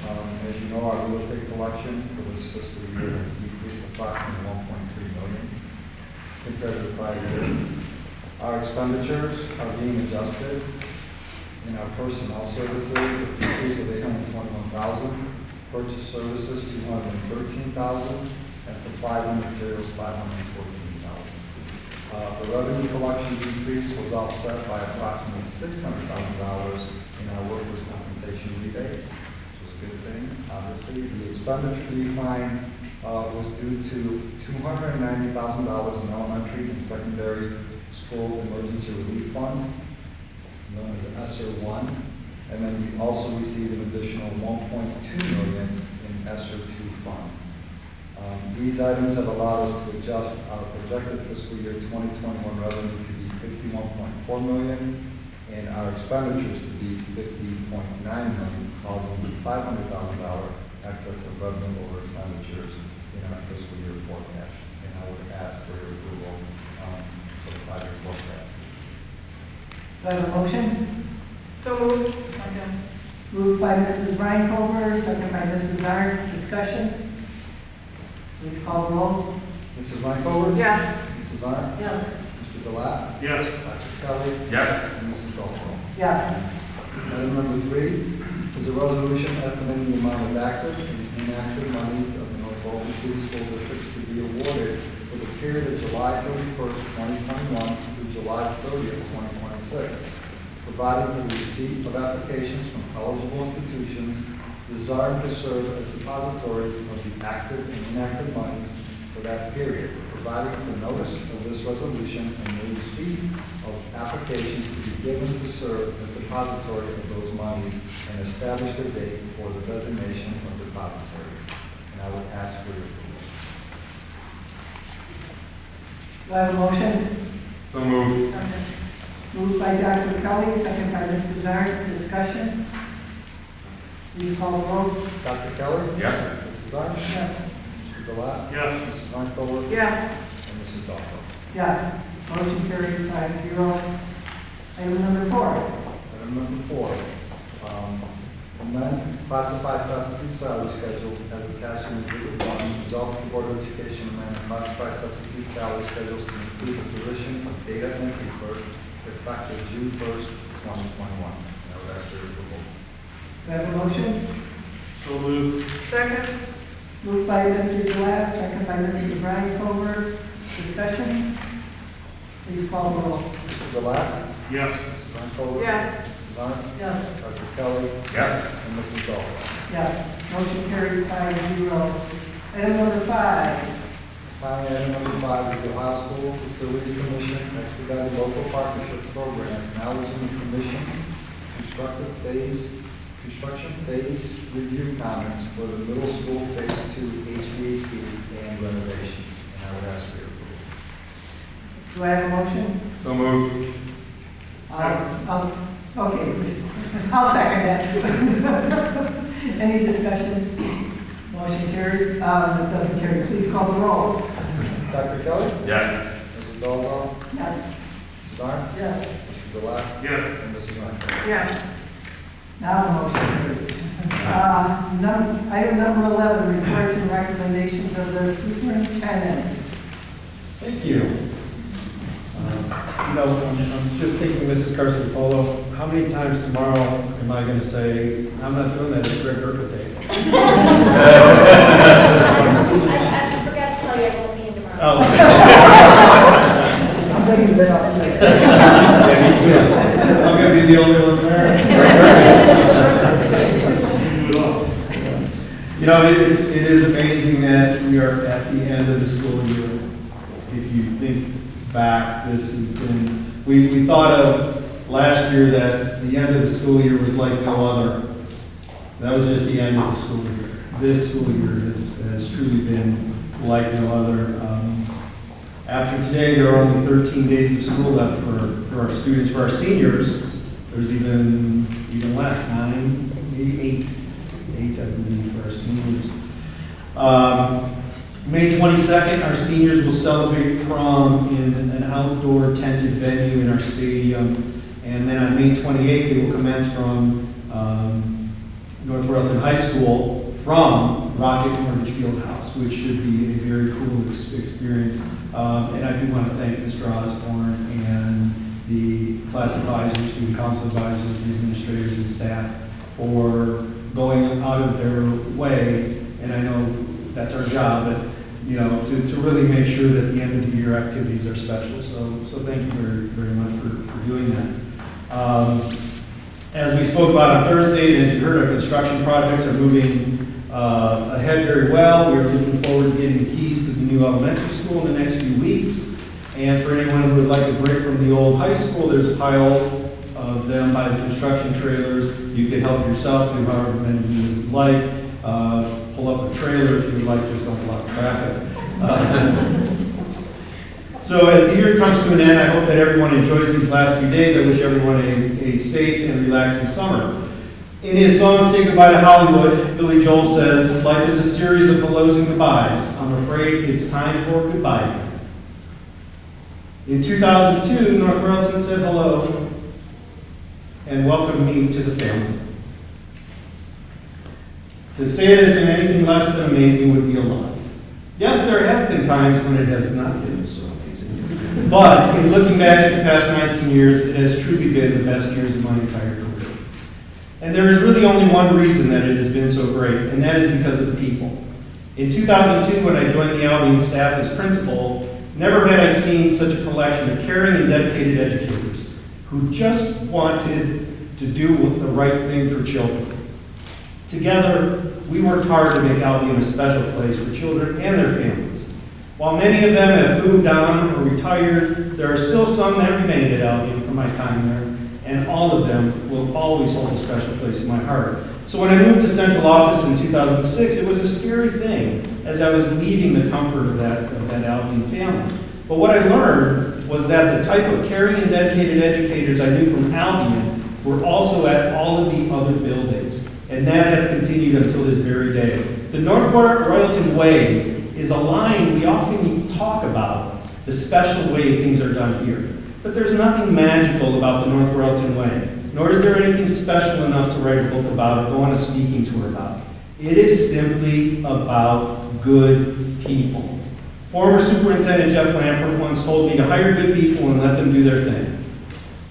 As you know, our real estate collection for this fiscal year has decreased approximately $1.3 million compared to the prior year. Our expenditures are being adjusted. In our personnel services, a decrease of $821,000, purchase services $213,000, and supplies and materials $514,000. The revenue collection decrease was offset by approximately $600,000 in our workers' compensation transportation rebate, which was a good thing, obviously. The expenditure decline was due to $290,000 in elementary and secondary school emergency relief fund, known as ESSER 1. And then we also received an additional $1.2 million in ESSER 2 funds. These items have allowed us to adjust our projected fiscal year 2021 revenue to be $51.4 million and our expenditures to be $50.9 million, causing the $500,000 excess of revenue over expenditures in our fiscal year forecast. And I would ask for your approval for the 5-year forecast. Do I have a motion? So moved. Moved by Mrs. Reinhover, second by Mrs. Arndt. Discussion? Please call the roll. Mrs. Reinhover? Yes. Mrs. Arndt? Yes. Mr. Delat? Yes. Dr. Kelly? Yes. And Mrs. Dalton? Yes. Item number 3 is a resolution estimating the amount of active and inactive monies of the North Walton City School Districts to be awarded for the period of July 31st, 2021 through July 30th, 2026, providing for the receipt of applications from eligible institutions desiring to serve as depositories of the active and inactive monies for that period, providing for notice of this resolution and the receipt of applications to be given to serve as depository of those monies and establish a date for the designation of depositories. And I would ask for your approval. Do I have a motion? So moved. Moved by Dr. Kelly, second by Mrs. Arndt. Discussion? Please call the roll. Dr. Kelly? Yes. Mrs. Arndt? Yes. Mr. Delat? Yes. Mrs. Reinfelder? Yes. And Mrs. Dalton? Yes. Motion carries 5-0. Item number 4. Item number 4, amend classified substitute salary schedules as attached in Exhibit 1. Resolve the Board of Education amend classified substitute salary schedules to include the position of data entry clerk effective June 1st, 2021. I would ask for your approval. Do I have a motion? So moved. Second. Moved by Mr. Delat, second by Mrs. Reinhover. Discussion? Please call the roll. Mr. Delat? Yes. Mrs. Reinfelder? Yes. Mrs. Arndt? Yes. Dr. Kelly? Yes. And Mrs. Dalton? Yes. Motion carries 5-0. Item number 5. Finally, item number 5 is the Ohio School Facilities Commission expedited local partnership program, acknowledging the commission's construction phase review comments for the middle school phase 2 HVAC and renovations. And I would ask for your approval. Do I have a motion? So moved. Okay, I'll second that. Any discussion? Motion carried. It doesn't carry. Please call the roll. Dr. Kelly? Yes. Mrs. Dalton? Yes. Mrs. Arndt? Yes. Mr. Delat? Yes. And Mrs. Reinfelder? Yes. Now the motion carries. Item number 11, reports and recommendations of the superintendent. Thank you. I'm just thinking, Mrs. Carson-Polo, how many times tomorrow am I going to say, I'm not doing that, it's Greg Gurka Day? I forgot to tell you I won't be in tomorrow. Oh. I'm taking the day off today. Yeah, me too. I'm going to be the only one there. It is amazing that we are at the end of the school year. If you think back, this has been, we thought of last year that the end of the school year was like no other. That was just the end of the school year. This school year has truly been like no other. After today, there are only 13 days of school left for our students. For our seniors, there's even less, 9, maybe 8, I believe, for our seniors. May 22nd, our seniors will celebrate prom in an outdoor tented venue in our stadium. And then on May 28th, they will commence from North Royalton High School from Rocket Mortgage Fieldhouse, which should be a very cool experience. And I do want to thank Mr. Osborne and the class advisors, student council advisors, the administrators and staff for going out of their way. And I know that's our job, but to really make sure that the end of the year activities are special. So thank you very, very much for doing that. As we spoke about on Thursday, and as you heard, our construction projects are moving ahead very well. We are looking forward to getting the keys to the new elementary school in the next few weeks. And for anyone who would like a break from the old high school, there's a pile of them by the construction trailers. You can help yourself to however many you would like. Pull up a trailer if you would like, just don't block traffic. So as the year comes to an end, I hope that everyone enjoys these last few days. I wish everyone a safe and relaxing summer. In his song, Say Goodbye to Hollywood, Billy Joel says, life is a series of hellos and goodbyes. I'm afraid it's time for goodbye. In 2002, North Royalton said hello and welcomed me to the family. To say it has been anything less than amazing would be a lie. Yes, there have been times when it has not been so amazing. But in looking back at the past 19 years, it has truly been the best years of my entire career. And there is really only one reason that it has been so great, and that is because of the people. In 2002, when I joined the Albion staff as principal, never had I seen such a collection of caring and dedicated educators who just wanted to do the right thing for children. Together, we worked hard to make Albion a special place for children and their families. While many of them have moved on or retired, there are still some that remained at Albion from my time there, and all of them will always hold a special place in my heart. So when I moved to central office in 2006, it was a scary thing as I was leaving the comfort of that Albion family. But what I learned was that the type of caring and dedicated educators I knew from Albion were also at all of the other buildings. And that has continued until this very day. The North Royalton Way is a line we often talk about, the special way things are done here. But there's nothing magical about the North Royalton Way, nor is there anything special enough to write a book about or go on a speaking tour about. It is simply about good people. Former Superintendent Jeff Lampert once told me to hire good people and let them do their thing.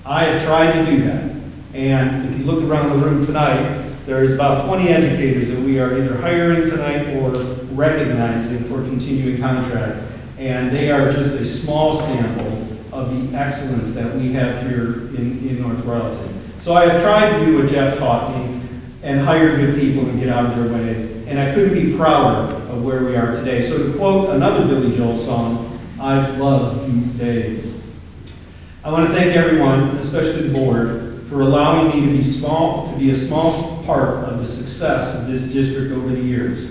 I have tried to do that. And if you look around the room tonight, there is about 20 educators that we are either hiring tonight or recognizing for continuing contract. And they are just a small sample of the excellence that we have here in North Royalton. So I have tried to do what Jeff taught me and hire good people and get out of their way. And I couldn't be prouder of where we are today. So to quote another Billy Joel song, I've loved these days. I want to thank everyone, especially the board, for allowing me to be a small part of the success of this district over the years.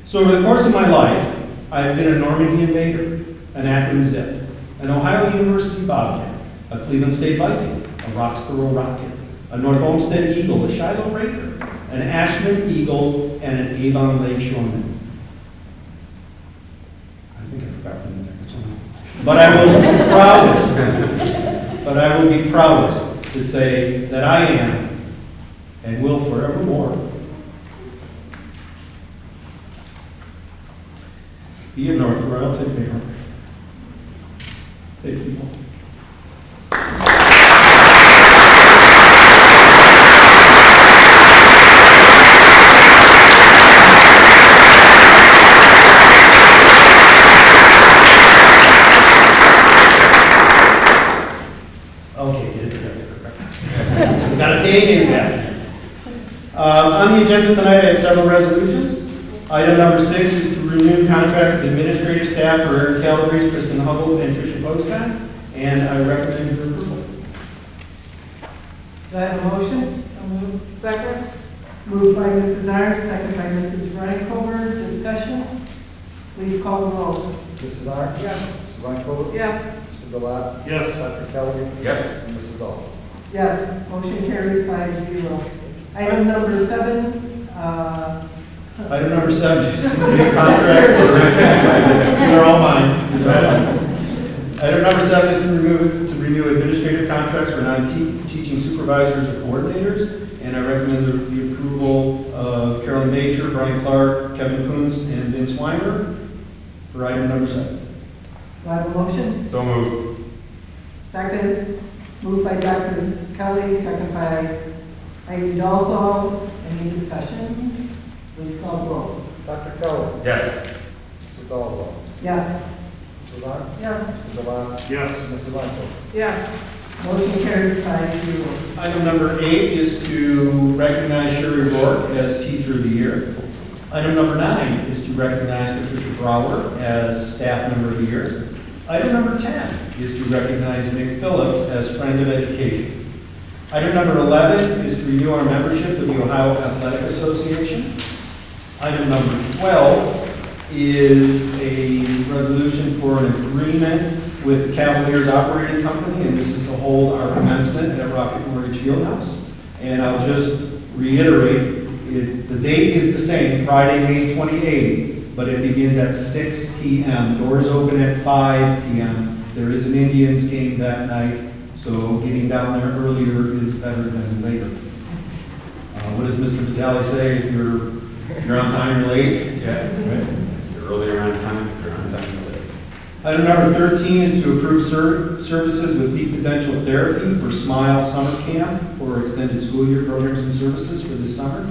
So over the course of my life, I have been a Normandy Invader, an Akron Zip, an Ohio University Bobcat, a Cleveland State Viking, a Roxborough Rocket, a North Olmsted Eagle, a Shiloh Raker, an Ashland Eagle, and an Avon Lake Shoreman. I think I forgot one there. But I will be proudest to say that I am and will forevermore be a North Royalton mayor. Thank you. On the agenda tonight, I have several resolutions. Item number 6 is to renew contracts with administrative staff for Eric Calabrese, Kristen Hubble, and Tricia Postcott, and I recommend your approval. Do I have a motion? So moved. Second? Moved by Mrs. Arndt, second by Mrs. Reinkover. Discussion? Please call the roll. Mrs. Arndt? Yes. Mrs. Reinkover? Yes. Mr. Delat? Yes. Dr. Kelly? Yes. And Mrs. Dahl? Yes, motion carries 5-0. Item number 7, Item number 7 is to renew contracts. They're all mine. Item number 7 is to renew administrative contracts for non-teaching supervisors or coordinators, and I recommend the approval of Carolyn Major, Brian Clark, Kevin Coons, and Vince Weimer for item number 7. do I have a motion? So moved. Second, moved by Dr. Kelly, second by Ivy Dalzell. Any discussion? Please call the roll. Dr. Kelly? Yes. Mrs. Dahl? Yes. Mrs. Arndt? Yes. Mr. Delat? Yes. Mrs. Reinkover? Yes. Motion carries 5-0. Item number 8 is to recognize Sherry Rourke as Teacher of the Year. Item number 9 is to recognize Patricia Brower as Staff Member of the Year. Item number 10 is to recognize Nick Phillips as Friend of Education. Item number 11 is to renew our membership with the Ohio Athletic Association. Item number 12 is a resolution for an agreement with the Cavaliers Operating Company, and this is to hold our commencement at Rocket Mortgage Fieldhouse. And I'll just reiterate, the date is the same, Friday, May 28th, but it begins at 6 p.m. Doors open at 5 p.m. There is an Indians game that night, so getting down there earlier is better than later. What does Mr. Vitale say? If you're on time, you're late? Yeah, right. You're earlier on time, you're on time, you're late. Item number 13 is to approve services with peak potential therapy for Smile Summer Camp for extended school year programs and services for this summer.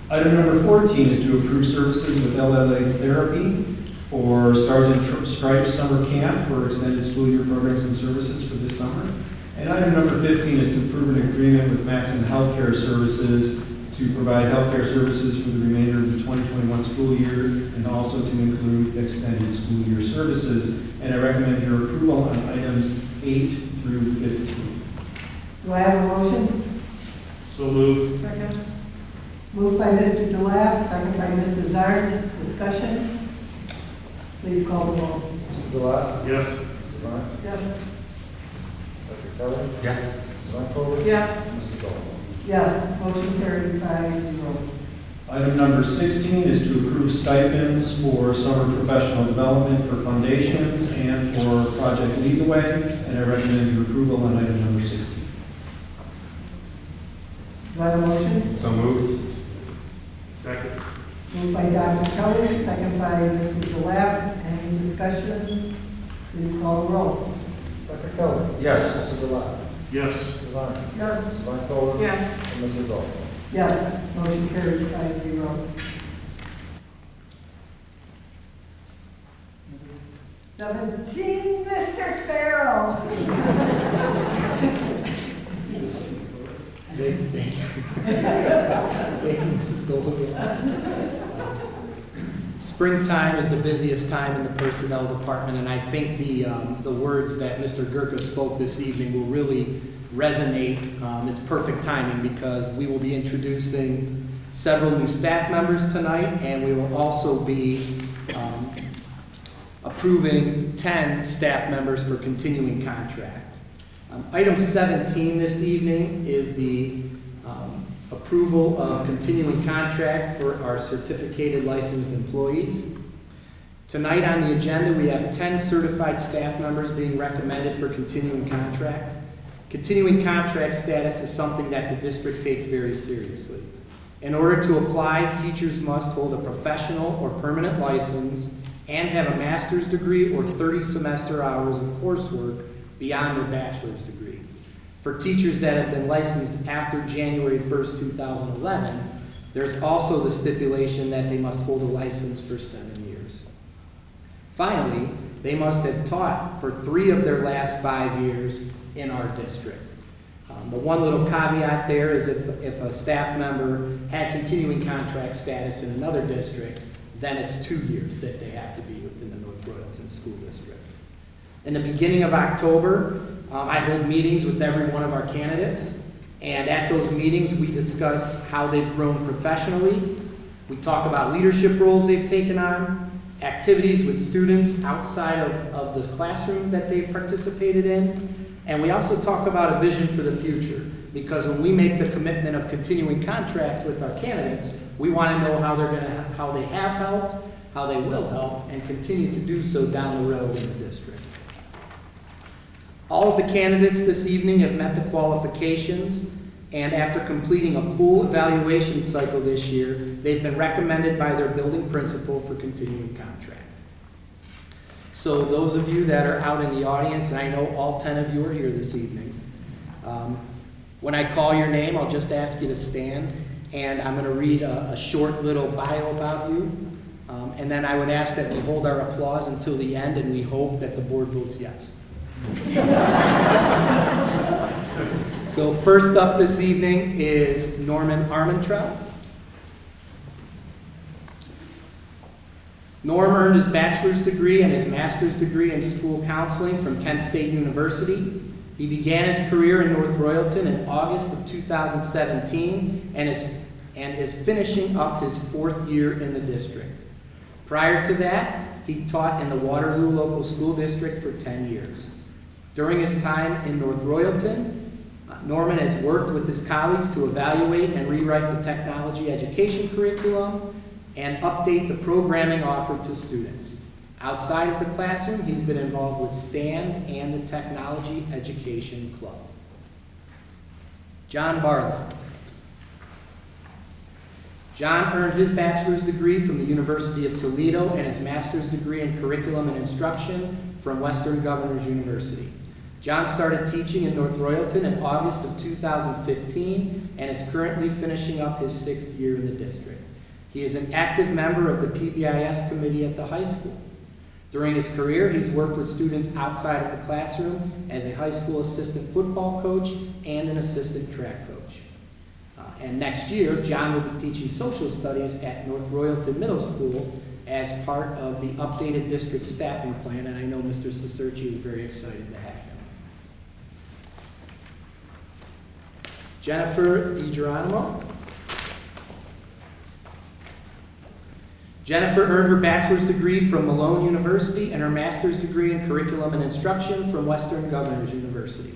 Item number 14 is to approve services with LLA therapy for Stars and Stripes Summer Camp for extended school year programs and services for this summer. And item number 15 is to approve an agreement with Maxim Healthcare Services to provide healthcare services for the remainder of the 2021 school year and also to include extended school year services. And I recommend your approval on items 8 through 15. Do I have a motion? So moved. Second. Moved by Mr. Delap, second by Mrs. Art. Discussion? Please call the roll. Mr. Delat? Yes. Mrs. Lawrence? Yes. Dr. Kelly? Yes. Mrs. Wentworth? Yes. Mrs. Dalton? Yes. Motion carries 5-0. Item number 16 is to approve stipends for summer professional development for foundations and for Project Lead the Way, and I recommend your approval on item number 16. Do I have a motion? So moved. Second. Moved by Dr. Kelly, second by Mr. Delap. Any discussion? Please call the roll. Dr. Kelly? Yes. Mr. Delat? Yes. Mrs. Lawrence? Yes. Mrs. Wentworth? Yes. And Mrs. Dalton? Yes. Motion carries 5-0. 17, Mr. Farrell. Springtime is the busiest time in the personnel department, and I think the words that Mr. Gurka spoke this evening will really resonate. It's perfect timing because we will be introducing several new staff members tonight, and we will also be approving 10 staff members for continuing contract. Item 17 this evening is the approval of continuing contract for our certificated licensed employees. Tonight on the agenda, we have 10 certified staff members being recommended for continuing contract. Continuing contract status is something that the district takes very seriously. In order to apply, teachers must hold a professional or permanent license and have a master's degree or 30 semester hours of coursework beyond their bachelor's degree. For teachers that have been licensed after January 1st, 2011, there's also the stipulation that they must hold a license for 7 years. Finally, they must have taught for 3 of their last 5 years in our district. The one little caveat there is if a staff member had continuing contract status in another district, then it's 2 years that they have to be within the North Royalton School District. In the beginning of October, I hold meetings with every one of our candidates, and at those meetings we discuss how they've grown professionally. We talk about leadership roles they've taken on, activities with students outside of the classroom that they've participated in, and we also talk about a vision for the future, because when we make the commitment of continuing contract with our candidates, we want to know how they have helped, how they will help, and continue to do so down the road in the district. All of the candidates this evening have met the qualifications, and after completing a full evaluation cycle this year, they've been recommended by their building principal for continuing contract. So those of you that are out in the audience, and I know all 10 of you are here this evening, when I call your name, I'll just ask you to stand, and I'm going to read a short little bio about you, and then I would ask that we hold our applause until the end, and we hope that the board votes yes. So first up this evening is Norman Armentrout. Norm earned his bachelor's degree and his master's degree in school counseling from Kent State University. He began his career in North Royalton in August of 2017 and is finishing up his 4th year in the district. Prior to that, he taught in the Waterloo Local School District for 10 years. During his time in North Royalton, Norman has worked with his colleagues to evaluate and rewrite the technology education curriculum and update the programming offered to students. Outside of the classroom, he's been involved with STAND and the Technology Education Club. John Barlow. John earned his bachelor's degree from the University of Toledo and his master's degree in curriculum and instruction from Western Governors University. John started teaching in North Royalton in August of 2015 and is currently finishing up his 6th year in the district. He is an active member of the PBIS committee at the high school. During his career, he's worked with students outside of the classroom as a high school assistant football coach and an assistant track coach. And next year, John will be teaching social studies at North Royalton Middle School as part of the updated district staffing plan, and I know Mr. Cicerci is very excited to have him. Jennifer DiGeronimo. Jennifer earned her bachelor's degree from Malone University and her master's degree in curriculum and instruction from Western Governors University.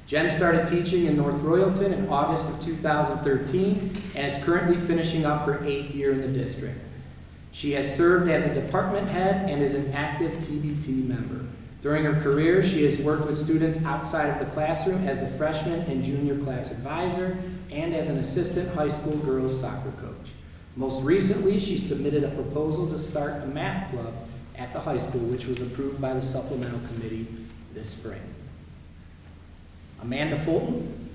Jen started teaching in North Royalton in August of 2013 and is currently finishing up her 8th year in the district. She has served as a department head and is an active TBT member. During her career, she has worked with students outside of the classroom as the freshman and junior class advisor and as an assistant high school girls soccer coach. Most recently, she submitted a proposal to start a math club at the high school, which was approved by the supplemental committee this spring. Amanda Fulton.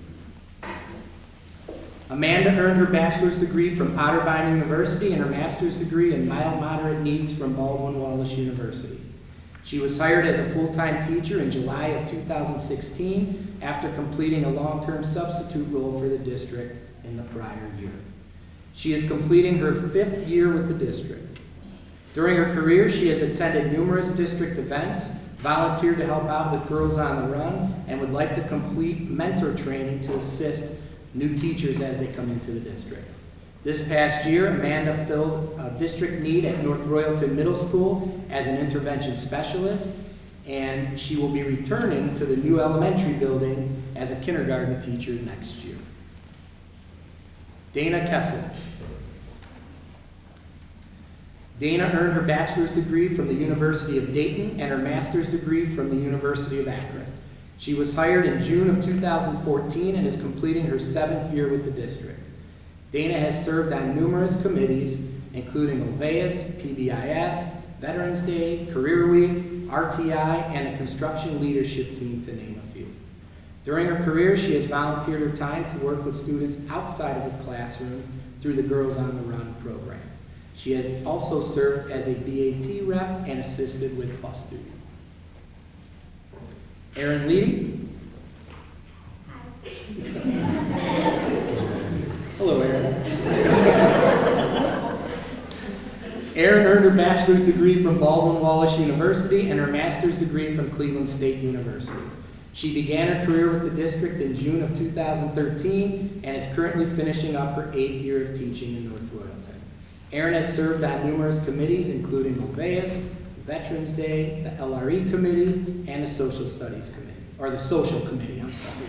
Amanda earned her bachelor's degree from Otterbein University and her master's degree in mild moderate needs from Baldwin Wallace University. She was hired as a full-time teacher in July of 2016 after completing a long-term substitute role for the district in the prior year. She is completing her 5th year with the district. During her career, she has attended numerous district events, volunteered to help out with Girls on the Run, and would like to complete mentor training to assist new teachers as they come into the district. This past year, Amanda filled a district need at North Royalton Middle School as an intervention specialist, and she will be returning to the new elementary building as a kindergarten teacher next year. Dana Kessler. Dana earned her bachelor's degree from the University of Dayton and her master's degree from the University of Akron. She was hired in June of 2014 and is completing her 7th year with the district. Dana has served on numerous committees, including OVEAS, PBIS, Veterans Day, Career Week, RTI, and the construction leadership team, to name a few. During her career, she has volunteered her time to work with students outside of the classroom through the Girls on the Run program. She has also served as a BAT rep and assisted with bus duty. Erin Leedy. Hello, Erin. Erin earned her bachelor's degree from Baldwin Wallace University and her master's degree from Cleveland State University. She began her career with the district in June of 2013 and is currently finishing up her 8th year of teaching in North Royalton. Erin has served on numerous committees, including OVEAS, Veterans Day, the LRE Committee, and the Social Studies Committee, or the Social Committee, I'm sorry.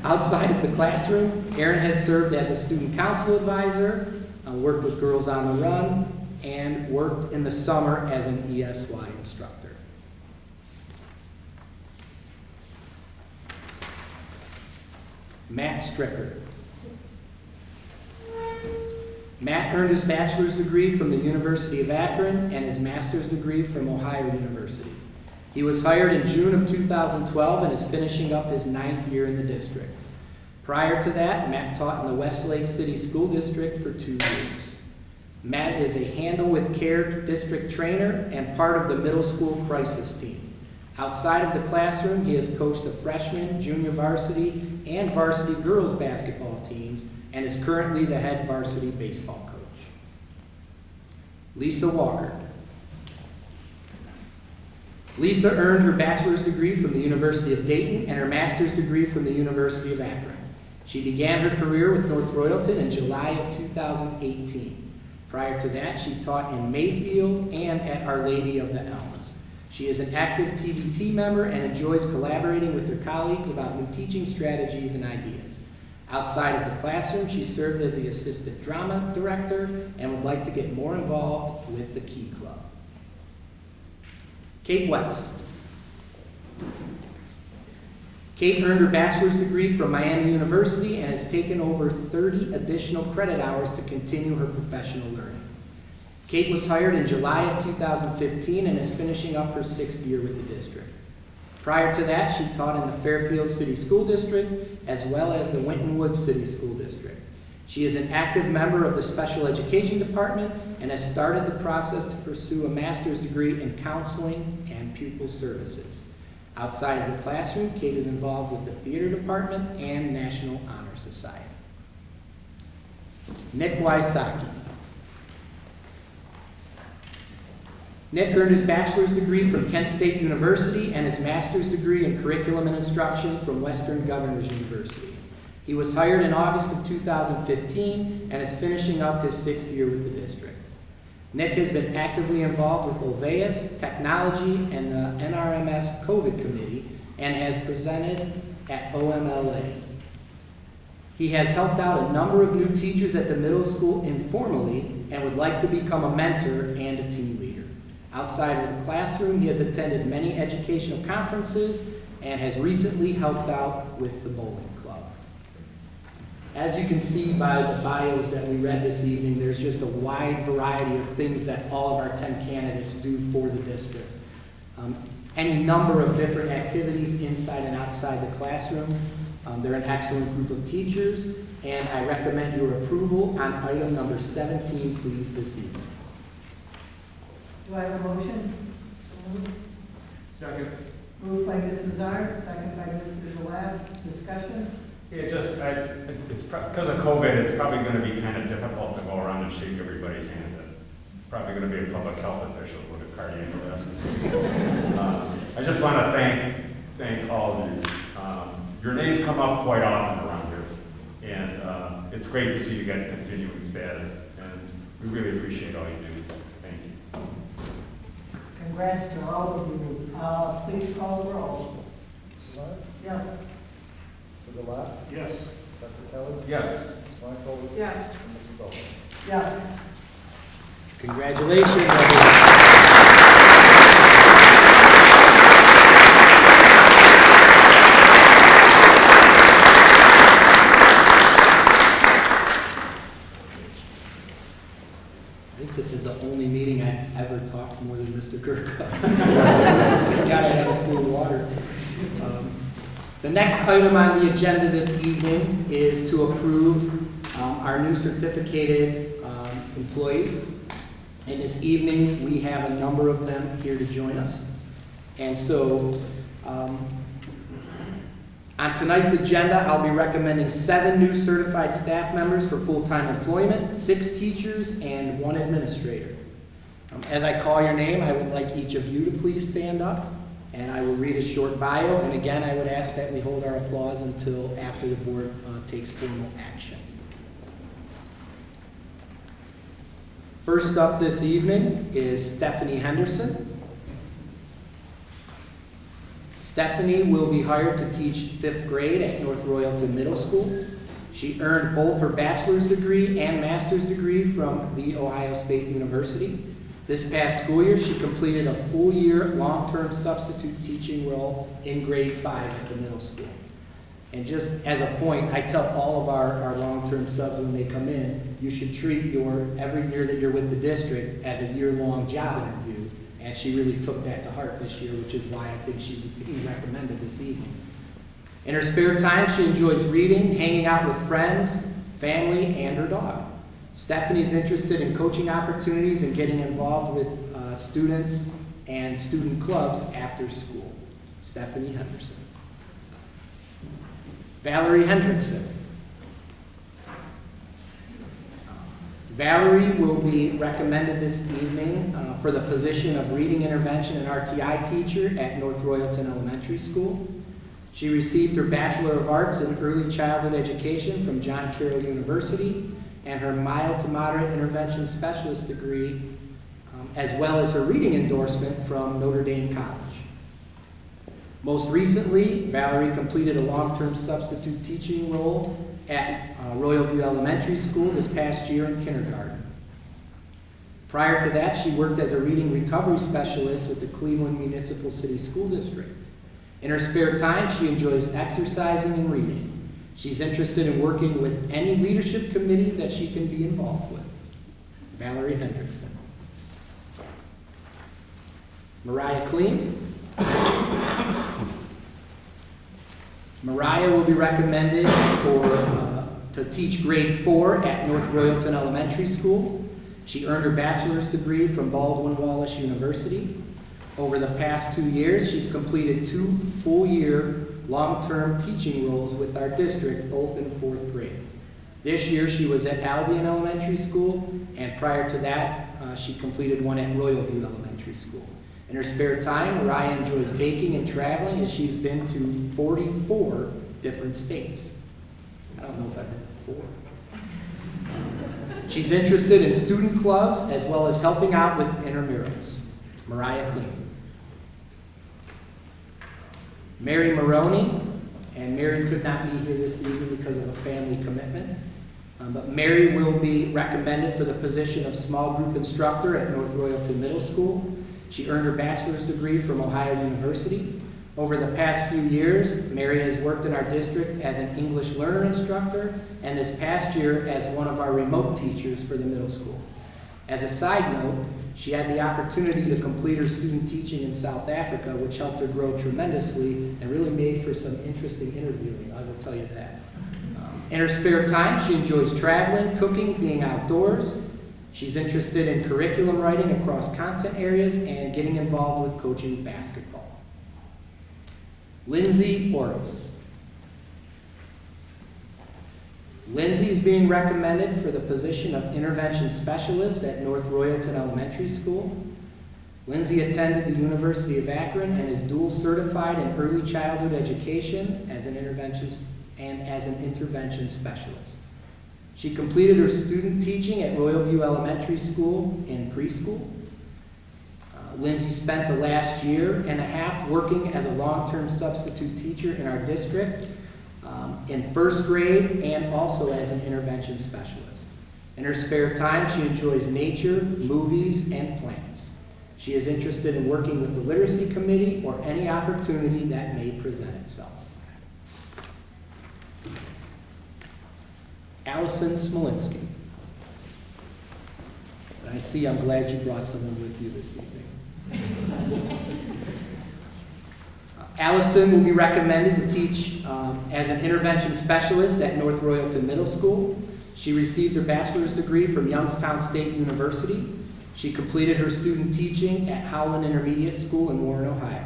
Outside of the classroom, Erin has served as a student council advisor, worked with Girls on the Run, and worked in the summer as an ESY instructor. Matt Stricker. Matt earned his bachelor's degree from the University of Akron and his master's degree from Ohio University. He was hired in June of 2012 and is finishing up his 9th year in the district. Prior to that, Matt taught in the Westlake City School District for 2 years. Matt is a Handle with Care district trainer and part of the middle school crisis team. Outside of the classroom, he has coached the freshman, junior varsity, and varsity girls basketball teams and is currently the head varsity baseball coach. Lisa Walker. Lisa earned her bachelor's degree from the University of Dayton and her master's degree from the University of Akron. She began her career with North Royalton in July of 2018. Prior to that, she taught in Mayfield and at Our Lady of the Elms. She is an active TBT member and enjoys collaborating with her colleagues about new teaching strategies and ideas. Outside of the classroom, she served as the assistant drama director and would like to get more involved with the Key Club. Kate West. Kate earned her bachelor's degree from Miami University and has taken over 30 additional credit hours to continue her professional learning. Kate was hired in July of 2015 and is finishing up her 6th year with the district. Prior to that, she taught in the Fairfield City School District as well as the Winton Woods City School District. She is an active member of the Special Education Department and has started the process to pursue a master's degree in counseling and pupil services. Outside of the classroom, Kate is involved with the theater department and National Honor Society. Nick Wysocki. Nick earned his bachelor's degree from Kent State University and his master's degree in curriculum and instruction from Western Governors University. He was hired in August of 2015 and is finishing up his 6th year with the district. Nick has been actively involved with Olveus, Technology, and the NRMS COVID Committee and has presented at OMLA. He has helped out a number of new teachers at the middle school informally and would like to become a mentor and a team leader. Outside of the classroom, he has attended many educational conferences and has recently helped out with the bowling club. As you can see by the bios that we read this evening, there's just a wide variety of things that all of our 10 candidates do for the district. Any number of different activities inside and outside the classroom. They're an excellent group of teachers, and I recommend your approval on item number 17, please, this evening. Do I have a motion? Second. Moved by Mrs. Ard, second by Mr. Gillette. Discussion? Yeah, it's because of COVID, it's probably going to be kind of difficult to go around and shake everybody's hands. It's probably going to be a public health official with a cardiac arrest. I just want to thank all of you. Your names come up quite often around here, and it's great to see you get continuing status, and we really appreciate all you do. Thank you. Congrats to all of you. Please call the roll. Mrs. Ard? Yes. Mr. Gillette? Yes. Dr. Kelly? Yes. Ms. Michael? Yes. And Mrs. Bowe? Yes. Congratulations, everyone. I think this is the only meeting I've ever talked more than Mr. Gurka. Thank God I had a full water. The next item on the agenda this evening is to approve our new certificated employees. And this evening, we have a number of them here to join us. And so, on tonight's agenda, I'll be recommending 7 new certified staff members for full-time employment, 6 teachers, and 1 administrator. As I call your name, I would like each of you to please stand up, and I will read a short bio. And again, I would ask that we hold our applause until after the board takes formal action. First up this evening is Stephanie Henderson. Stephanie will be hired to teach 5th grade at North Royalton Middle School. She earned both her bachelor's degree and master's degree from The Ohio State University. This past school year, she completed a full-year long-term substitute teaching role in grade 5 at the middle school. And just as a point, I tell all of our long-term subs when they come in, you should treat every year that you're with the district as a year-long job interview. And she really took that to heart this year, which is why I think she's being recommended this evening. In her spare time, she enjoys reading, hanging out with friends, family, and her dog. Stephanie's interested in coaching opportunities and getting involved with students and student clubs after school. Stephanie Henderson. Valerie Hendrickson. Valerie will be recommended this evening for the position of Reading Intervention and RTI teacher at North Royalton Elementary School. She received her Bachelor of Arts in Early Childhood Education from John Carroll University and her Mild to Moderate Intervention Specialist degree, as well as her reading endorsement from Notre Dame College. Most recently, Valerie completed a long-term substitute teaching role at Royalview Elementary School this past year in kindergarten. Prior to that, she worked as a reading recovery specialist with the Cleveland Municipal City School District. In her spare time, she enjoys exercising and reading. She's interested in working with any leadership committees that she can be involved with. Valerie Hendrickson. Mariah Kleen. Mariah will be recommended to teach grade 4 at North Royalton Elementary School. She earned her bachelor's degree from Baldwin Wallace University. Over the past 2 years, she's completed 2 full-year long-term teaching roles with our district, both in 4th grade. This year, she was at Albion Elementary School, and prior to that, she completed one at Royalview Elementary School. In her spare time, Mariah enjoys baking and traveling, as she's been to 44 different states. I don't know if I've been to 4. She's interested in student clubs as well as helping out with intramurals. Mariah Kleen. Mary Maroney, and Mary could not be here this evening because of a family commitment, but Mary will be recommended for the position of small group instructor at North Royalton Middle School. She earned her bachelor's degree from Ohio University. Over the past few years, Mary has worked in our district as an English learner instructor, and this past year as one of our remote teachers for the middle school. As a side note, she had the opportunity to complete her student teaching in South Africa, which helped her grow tremendously and really made for some interesting interviewing, I will tell you that. In her spare time, she enjoys traveling, cooking, being outdoors. She's interested in curriculum writing across content areas and getting involved with coaching basketball. Lindsay Oris. Lindsay is being recommended for the position of intervention specialist at North Royalton Elementary School. Lindsay attended the University of Akron and is dual certified in early childhood education as an intervention specialist. She completed her student teaching at Royalview Elementary School in preschool. Lindsay spent the last year and a half working as a long-term substitute teacher in our district in 1st grade and also as an intervention specialist. In her spare time, she enjoys nature, movies, and plants. She is interested in working with the literacy committee or any opportunity that may present itself. Allison Smolinski. And I see I'm glad you brought someone with you this evening. Allison will be recommended to teach as an intervention specialist at North Royalton Middle School. She received her bachelor's degree from Youngstown State University. She completed her student teaching at Howland Intermediate School in Warren, Ohio.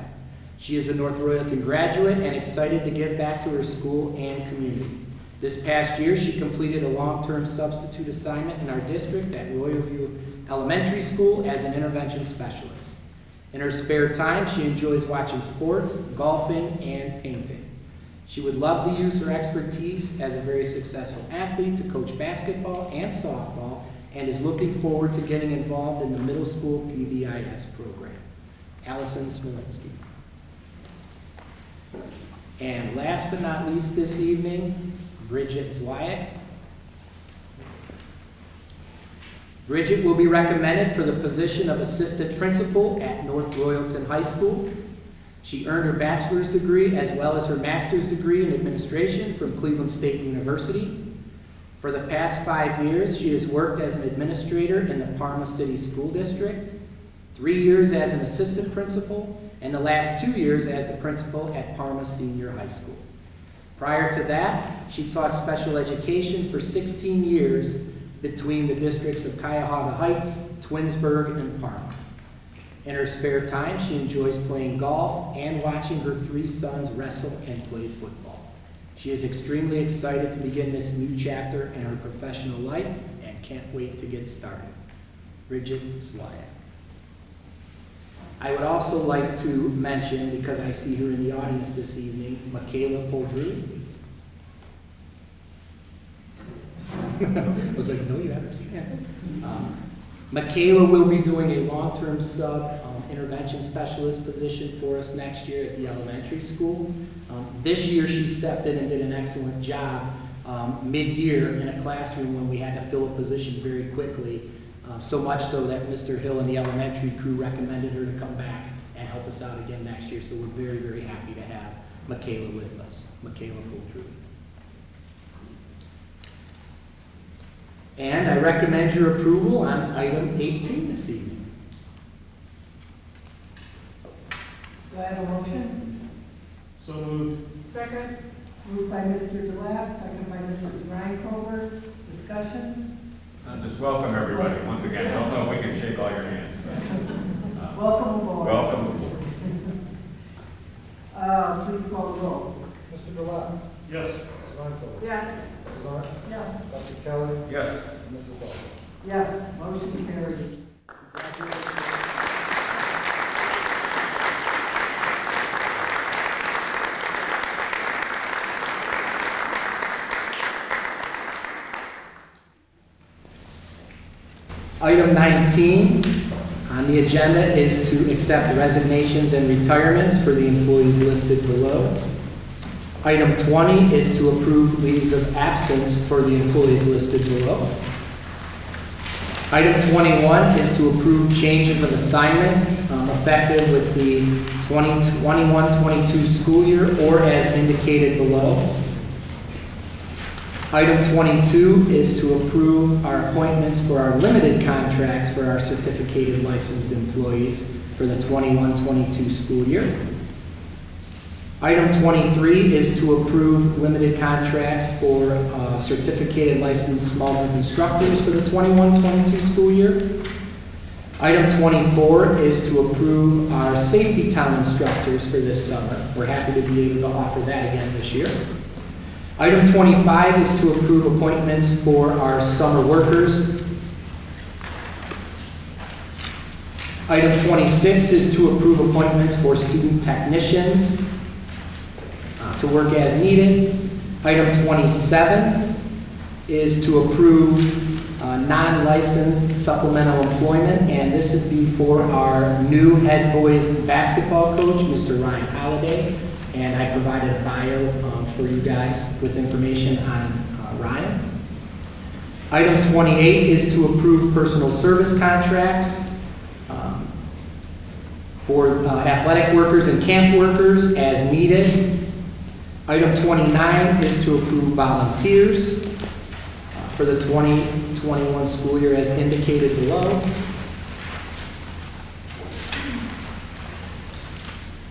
She is a North Royalton graduate and excited to give back to her school and community. This past year, she completed a long-term substitute assignment in our district at Royalview Elementary School as an intervention specialist. In her spare time, she enjoys watching sports, golfing, and painting. She would love to use her expertise as a very successful athlete to coach basketball and softball, and is looking forward to getting involved in the middle school PBIS program. Allison Smolinski. And last but not least this evening, Bridget Zwiak. Bridget will be recommended for the position of assistant principal at North Royalton High School. She earned her bachelor's degree as well as her master's degree in administration from Cleveland State University. For the past 5 years, she has worked as an administrator in the Parma City School District, 3 years as an assistant principal, and the last 2 years as the principal at Parma Senior High School. Prior to that, she taught special education for 16 years between the districts of Cuyahoga Heights, Twinsburg, and Parma. In her spare time, she enjoys playing golf and watching her 3 sons wrestle and play football. She is extremely excited to begin this new chapter in her professional life and can't wait to get started. Bridget Slyack. I would also like to mention, because I see her in the audience this evening, Michaela Poldrew. I was like, no, you haven't seen that. Michaela will be doing a long-term intervention specialist position for us next year at the elementary school. This year she stepped in and did an excellent job mid-year in a classroom when we had to fill a position very quickly. So much so that Mr. Hill and the elementary crew recommended her to come back and help us out again next year. So we're very, very happy to have Michaela with us, Michaela Poldrew. And I recommend your approval on item 18 this evening. Do I have a motion? So moved. Second? Moved by Mr. Delap, second by Mrs. Reincover. Discussion? Just welcome everybody once again. Don't know if we can shake all your hands. But, Welcome aboard. welcome aboard. Please call the roll. Mr. Delap. Yes. Mrs. Reinfeldt. Yes. Mrs. Art. Yes. Dr. Kelly. Yes. And Mrs. Ball. Yes, motion carries. Item 19 on the agenda is to accept resignations and retirements for the employees listed below. Item 20 is to approve leaves of absence for the employees listed below. Item 21 is to approve changes of assignment effective with the 2021-22 school year or as indicated below. Item 22 is to approve our appointments for our limited contracts for our certificated licensed employees for the 21-22 school year. Item 23 is to approve limited contracts for certificated licensed small group instructors for the 21-22 school year. Item 24 is to approve our safety town instructors for this summer. We're happy to be able to offer that again this year. Item 25 is to approve appointments for our summer workers. Item 26 is to approve appointments for student technicians to work as needed. Item 27 is to approve non-licensed supplemental employment, and this would be for our new head boys basketball coach, Mr. Ryan Holiday. And I provided a bio for you guys with information on Ryan. Item 28 is to approve personal service contracts for athletic workers and camp workers as needed. Item 29 is to approve volunteers for the 2021 school year as indicated below.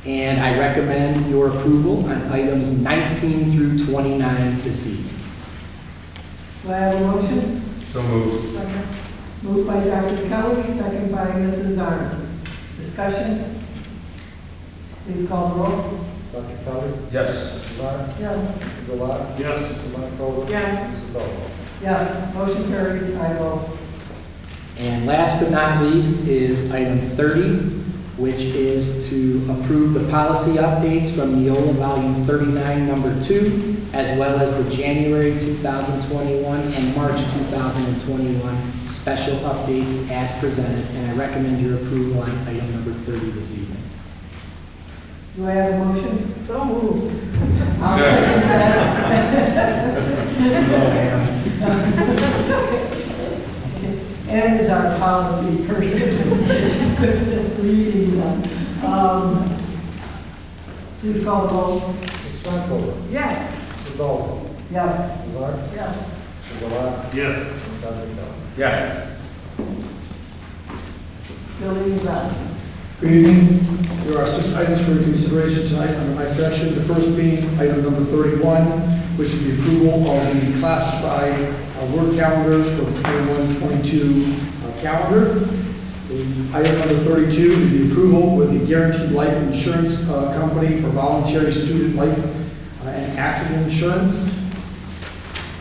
And I recommend your approval on items 19 through 29 this evening. Do I have a motion? So moved. Second. Moved by Dr. Kelly, second by Mrs. Arnold. Discussion? Please call the roll. Dr. Kelly. Yes. Mrs. Art. Yes. Mr. Delap. Yes. Mrs. Reinfeldt. Yes. Mrs. Ball. Yes, motion carries 5-0. And last but not least is item 30, which is to approve the policy updates from Neola Volume 39, Number 2, as well as the January 2021 and March 2021 special updates as presented. And I recommend your approval on item number 30 this evening. Do I have a motion? So moved. I'll second that. Ann is our policy person. She's good at reading them. Please call the roll. Mrs. Reinfeldt. Yes. Mrs. Ball. Yes. Mrs. Art. Yes. Mr. Delap. Yes. And Dr. Kelly. Yes. Building grounds. Good evening. There are 6 items for consideration tonight under my section. The first being item number 31, which is the approval of the classified work calendars for the 21-22 calendar. Item number 32 is the approval with the Guaranteed Life Insurance Company for voluntary student life and accident insurance.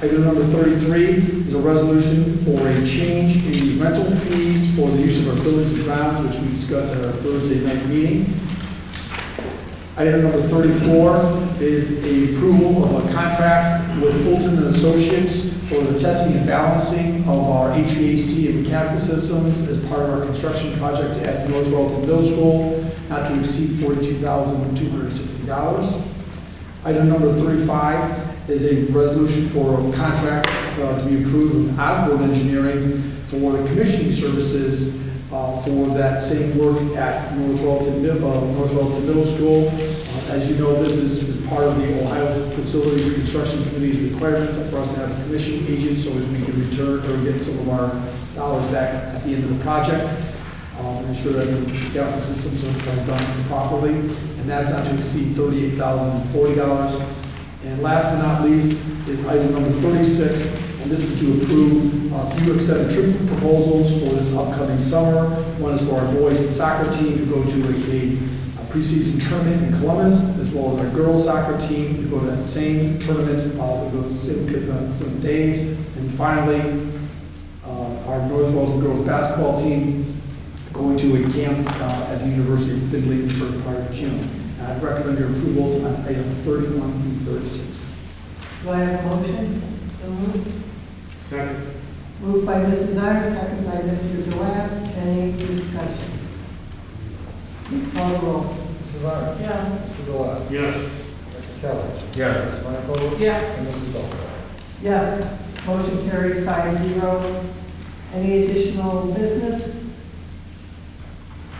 Item number 33 is a resolution for a change in the rental fees for the use of our buildings and grounds, which we discussed at our Thursday night meeting. Item number 34 is a approval of a contract with Fulton and Associates for the testing and balancing of our HVAC and mechanical systems as part of our construction project at North Royalton Middle School, not to exceed $42,260. Item number 35 is a resolution for a contract to be approved with Osborne Engineering for the commissioning services for that same work at North Royalton Middle School. As you know, this is part of the Ohio Facilities Construction Committee's requirement for us to have a commissioning agent so that we can return or get some of our dollars back at the end of the project. Ensure that the capital systems are done properly, and that's not to exceed $38,040. And last but not least is item number 36, and this is to approve few accepted trip proposals for this upcoming summer. One is for our boys soccer team to go to a preseason tournament in Columbus, as well as our girls soccer team to go to that same tournament some days. And finally, our North Royalton girls basketball team going to a camp at the University of Findlay in the first part of June. I recommend your approvals on item 31 through 36. Do I have a motion? So moved. Second. Moved by Mrs. Iyer, second by Mr. Joab. Any discussion? Please call the roll. Mrs. Iyer. Yes. Mr. Joab. Yes. Mr. Kelly. Yes. Mrs. Blanco. Yes. And Mrs. Bowe. Yes. Motion carries 5-0. Any additional business?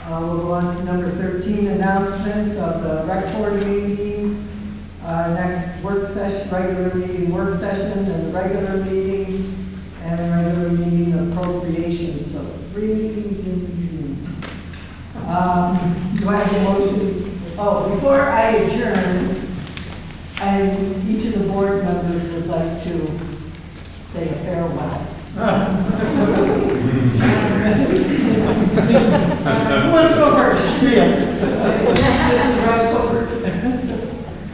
We'll go on to number 13, announcements of the rec board meeting, next work session, regular meeting work session, and the regular meeting, and the regular meeting appropriations. So 3 meetings in June. Do I have a motion? Oh, before I adjourn, each of the board members would like to say a farewell. Who wants to go first? Mrs. Rice over.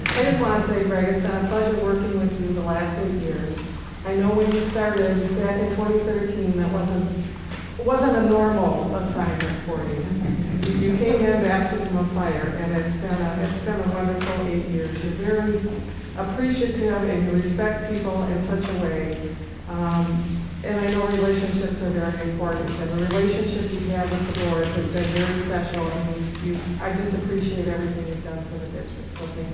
I just want to say, Greg, it's been a pleasure working with you the last 8 years. I know when you started back in 2013, that wasn't a normal assignment for you. You came in baptism of fire, and it's been a wonderful 8 years. You're very appreciative and you respect people in such a way. And I know relationships are very important, and the relationship you have with the board has been very special, and I just appreciate everything you've done for the district, so thank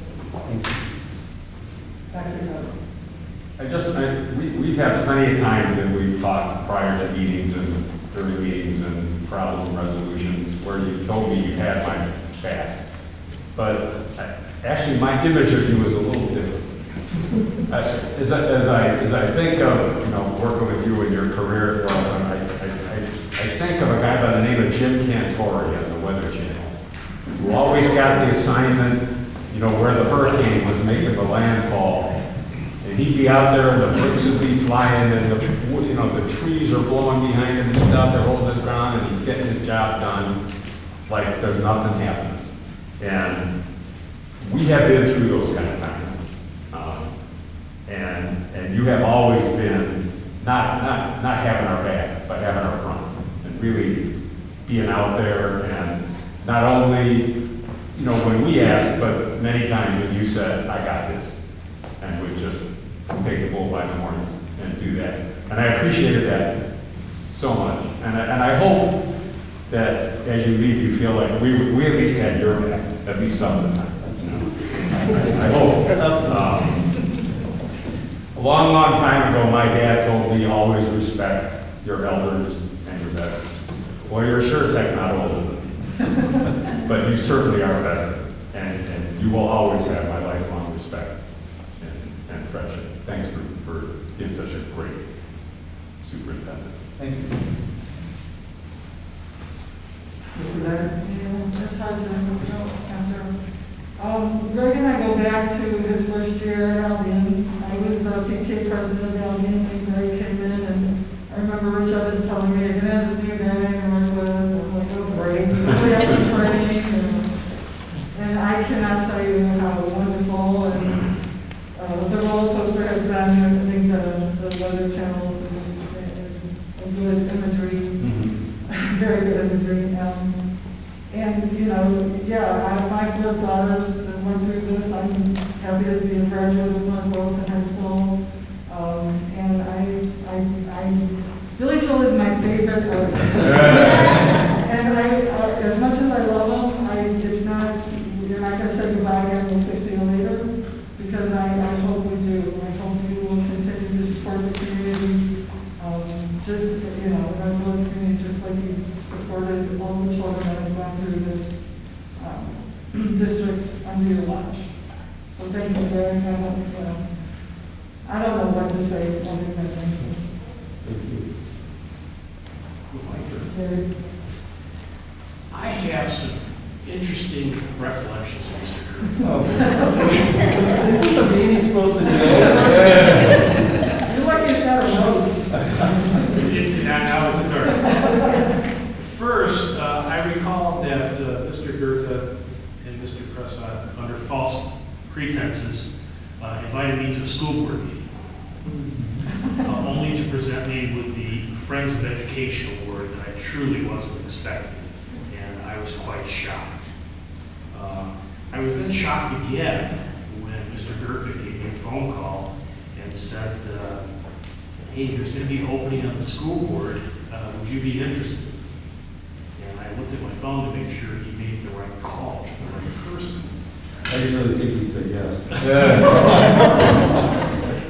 you. We've had plenty of times that we've talked prior to meetings and during meetings and problem resolutions where you told me you had my back. But actually, my image of you is a little different. As I think of working with you in your career, I think of a guy by the name of Jim Cantori on the Weather Channel, who always got the assignment, where the hurricane was making the landfall, and he'd be out there and the bricks would be flying and the trees are blowing behind him. He's out there holding his ground and he's getting his job done like there's nothing happening. And we have been through those kind of times. And you have always been not having our back, but having our front, and really being out there, and not only when we asked, but many times when you said, "I got this," and would just take the bull by the horns and do that. And I appreciated that so much. And I hope that as you leave, you feel like we at least had your back at least some of the time. I hope. A long, long time ago, my dad told me always respect your elders and your veterans. Well, you're sure as heck not older than me. But you certainly are better. And you will always have my lifelong respect and friendship. Thanks for being such a great superintendent. Thank you. Mrs. Iyer? That's how it's been after. Greg and I go back to his first year at Albion. I was PTA president of Albion when Greg came in, and I remember Rich Evans telling me, "You're going to have this new guy I work with, living dream. And, you know, yeah, I have 5 little daughters that went through this. I'm happy to be a graduate of one both in high school. And Billy Joel is my favorite artist. And as much as I love him, it's not, you're not going to say goodbye again, we'll say see you later, because I hope we do. I hope you will continue to support the community, just, you know, the Royalton community, just like you supported all the children that have gone through this district under your watch. So thank you very much. I don't know what to say other than thank you. Thank you. Very. I have some interesting recollections of Mr. Oh. Isn't the meeting supposed to do? You're like you got a roast. Now it starts. First, I recall that Mr. Gurka and Mr. Prasad, under false pretenses, invited me to a school board meeting, only to present me with the Friends of Education award that I truly wasn't expecting, and I was quite shocked. I was then shocked again when Mr. Gurka gave me a phone call and said, hey, there's going to be an opening on the school board. Would you be interested? And I looked at my phone to make sure he made the right call, the right person. I really think he'd say yes.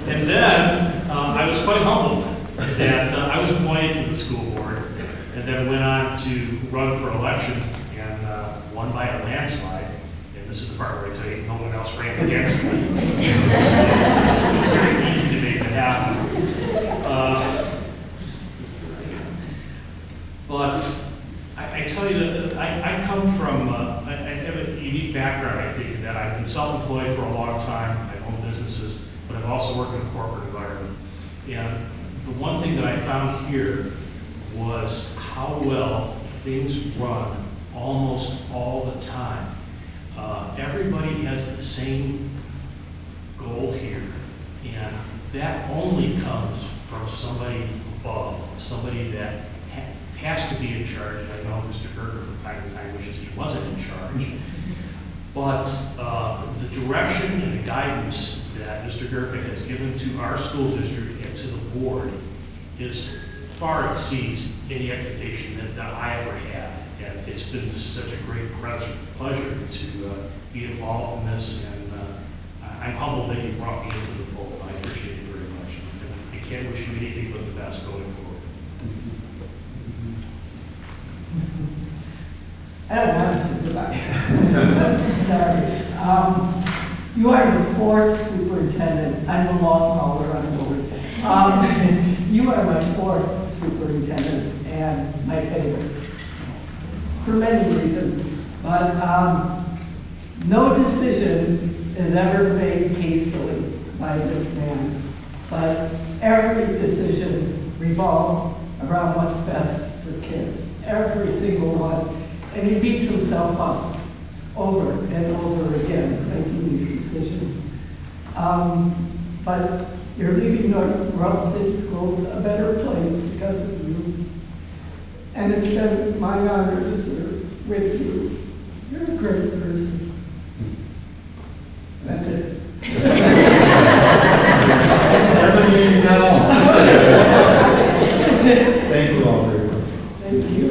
And then I was quite humbled that I was appointed to the school board and then went on to run for election and won by a landslide. And this is the part where I tell you no one else ran against me. So it was very easy to make it happen. But I tell you that I come from, I have a unique background, I think, in that I've been self-employed for a long time. I've owned businesses, but I've also worked in a corporate environment. And the one thing that I found here was how well things run almost all the time. Everybody has the same goal here, and that only comes from somebody above, somebody that has to be in charge. I know Mr. Gurka from time to time wishes he wasn't in charge, but the direction and the guidance that Mr. Gurka has given to our school district and to the board is far exceeds any expectation that I ever had. And it's been just such a great pleasure to be involved in this, and I'm humbled that you brought me into the fold. I appreciate it very much. And I can't wish you anything but the best going forward. I don't want to say goodbye. Sorry. You are the 4th superintendent. I'm the long hauler on board. You are my 4th superintendent and my favorite for many reasons. But no decision is ever made hastily by this man. But every decision revolves around what's best for kids. Every single one. And he beats himself up over and over again making these decisions. But you're leaving Royalton City Schools a better place because of you. And it's been my honor to serve with you. You're a great person. That's it. Thank you all very much. Thank you.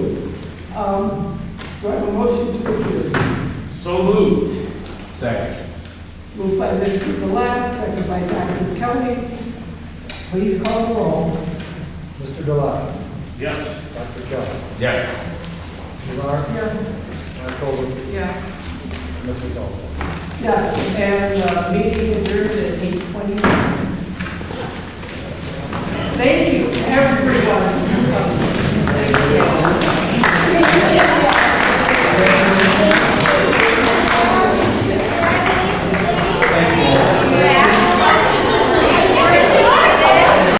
Do I have a motion to adjourn? So moved. Second. Moved by Mr. Gallat, second by Dr. Kelly. Please call the roll. Mr. Gallat. Yes. Dr. Kelly. Yes. Pilar. Yes. Markova. Yes. Mrs. Olson. Yes, and meeting adjourned at 8:29. Thank you, everyone.